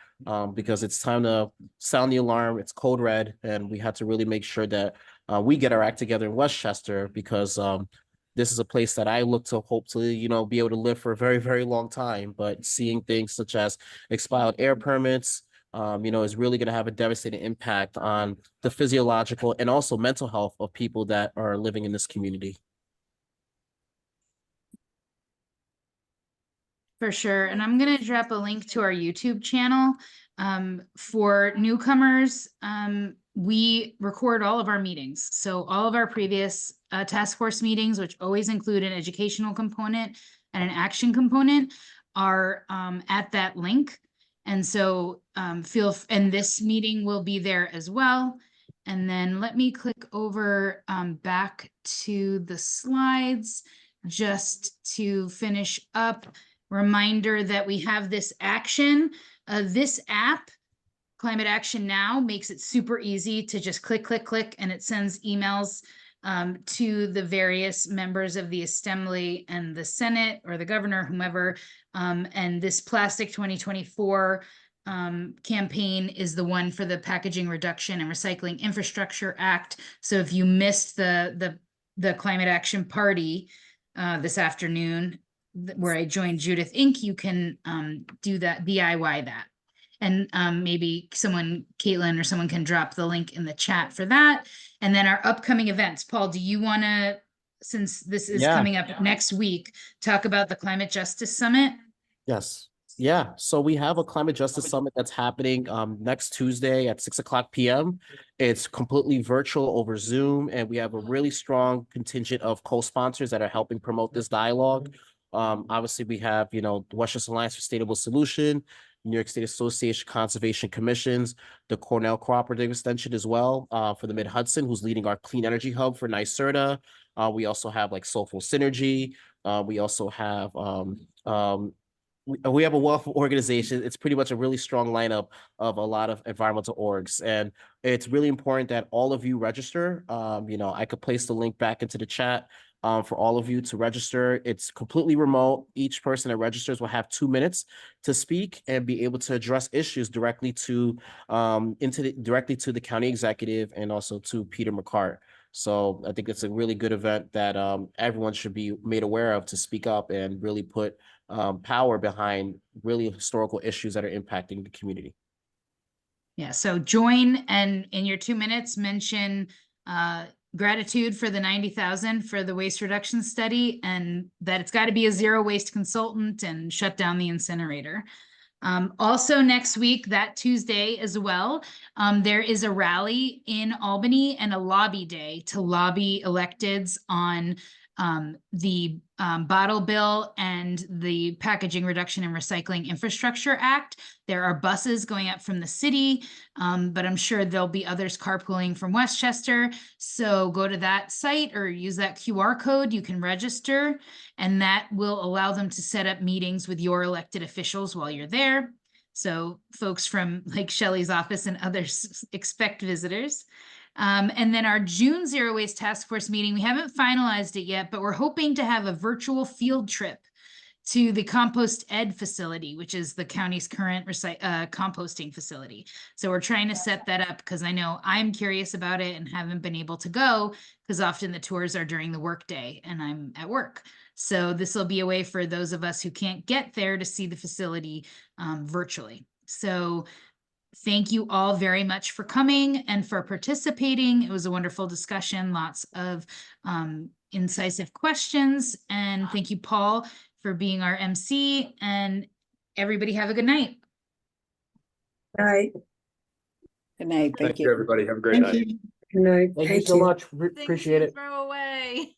[SPEAKER 1] because it's time to sound the alarm. It's code red, and we have to really make sure that we get our act together in Westchester, because this is a place that I look to hopefully, you know, be able to live for a very, very long time. But seeing things such as expired air permits, you know, is really going to have a devastating impact on the physiological and also mental health of people that are living in this community.
[SPEAKER 2] For sure. And I'm going to drop a link to our YouTube channel. For newcomers, we record all of our meetings. So all of our previous task force meetings, which always include an educational component and an action component, are at that link. And so and this meeting will be there as well. And then let me click over back to the slides just to finish up. Reminder that we have this action. This app, Climate Action Now, makes it super easy to just click, click, click, and it sends emails to the various members of the Assembly and the Senate or the governor, whomever. And this Plastic 2024 campaign is the one for the Packaging Reduction and Recycling Infrastructure Act. So if you missed the Climate Action Party this afternoon, where I joined Judith Inc., you can do that, DIY that. And maybe Caitlin or someone can drop the link in the chat for that. And then our upcoming events. Paul, do you want to, since this is coming up next week, talk about the Climate Justice Summit?
[SPEAKER 1] Yes. Yeah. So we have a Climate Justice Summit that's happening next Tuesday at 6:00 p.m. It's completely virtual over Zoom, and we have a really strong contingent of co-sponsors that are helping promote this dialogue. Obviously, we have, you know, the Westchester Alliance for Sustainable Solution, New York State Association of Conservation Commissions, the Cornell Cooperative Extension as well, for the Mid-Hudson, who's leading our clean energy hub for NYSERDA. We also have like Soulful Synergy. We also have we have a wealth of organizations. It's pretty much a really strong lineup of a lot of environmental orgs, and it's really important that all of you register. You know, I could place the link back into the chat for all of you to register. It's completely remote. Each person that registers will have 2 minutes to speak and be able to address issues directly to directly to the county executive and also to Peter McCart. So I think it's a really good event that everyone should be made aware of to speak up and really put power behind really historical issues that are impacting the community.
[SPEAKER 2] Yeah, so join, and in your 2 minutes, mention gratitude for the 90,000 for the waste reduction study, and that it's got to be a zero waste consultant, and shut down the incinerator. Also next week, that Tuesday as well, there is a rally in Albany and a lobby day to lobby electeds on the bottle bill and the Packaging Reduction and Recycling Infrastructure Act. There are buses going up from the city, but I'm sure there'll be others carpooling from Westchester. So go to that site or use that QR code. You can register, and that will allow them to set up meetings with your elected officials while you're there. So folks from like Shelley's office and others expect visitors. And then our June Zero Waste Task Force meeting, we haven't finalized it yet, but we're hoping to have a virtual field trip to the Compost Ed facility, which is the county's current composting facility. So we're trying to set that up because I know I'm curious about it and haven't been able to go because often the tours are during the workday and I'm at work. So this will be a way for those of us who can't get there to see the facility virtually. So thank you all very much for coming and for participating. It was a wonderful discussion, lots of incisive questions. And thank you, Paul, for being our MC, and everybody have a good night.
[SPEAKER 10] Night,
[SPEAKER 5] Good night. Thank
[SPEAKER 8] Thank you,
[SPEAKER 5] you.
[SPEAKER 8] everybody. Have a great night.
[SPEAKER 10] good night.
[SPEAKER 1] Thank you so much. Appreciate it.
[SPEAKER 2] Throw away.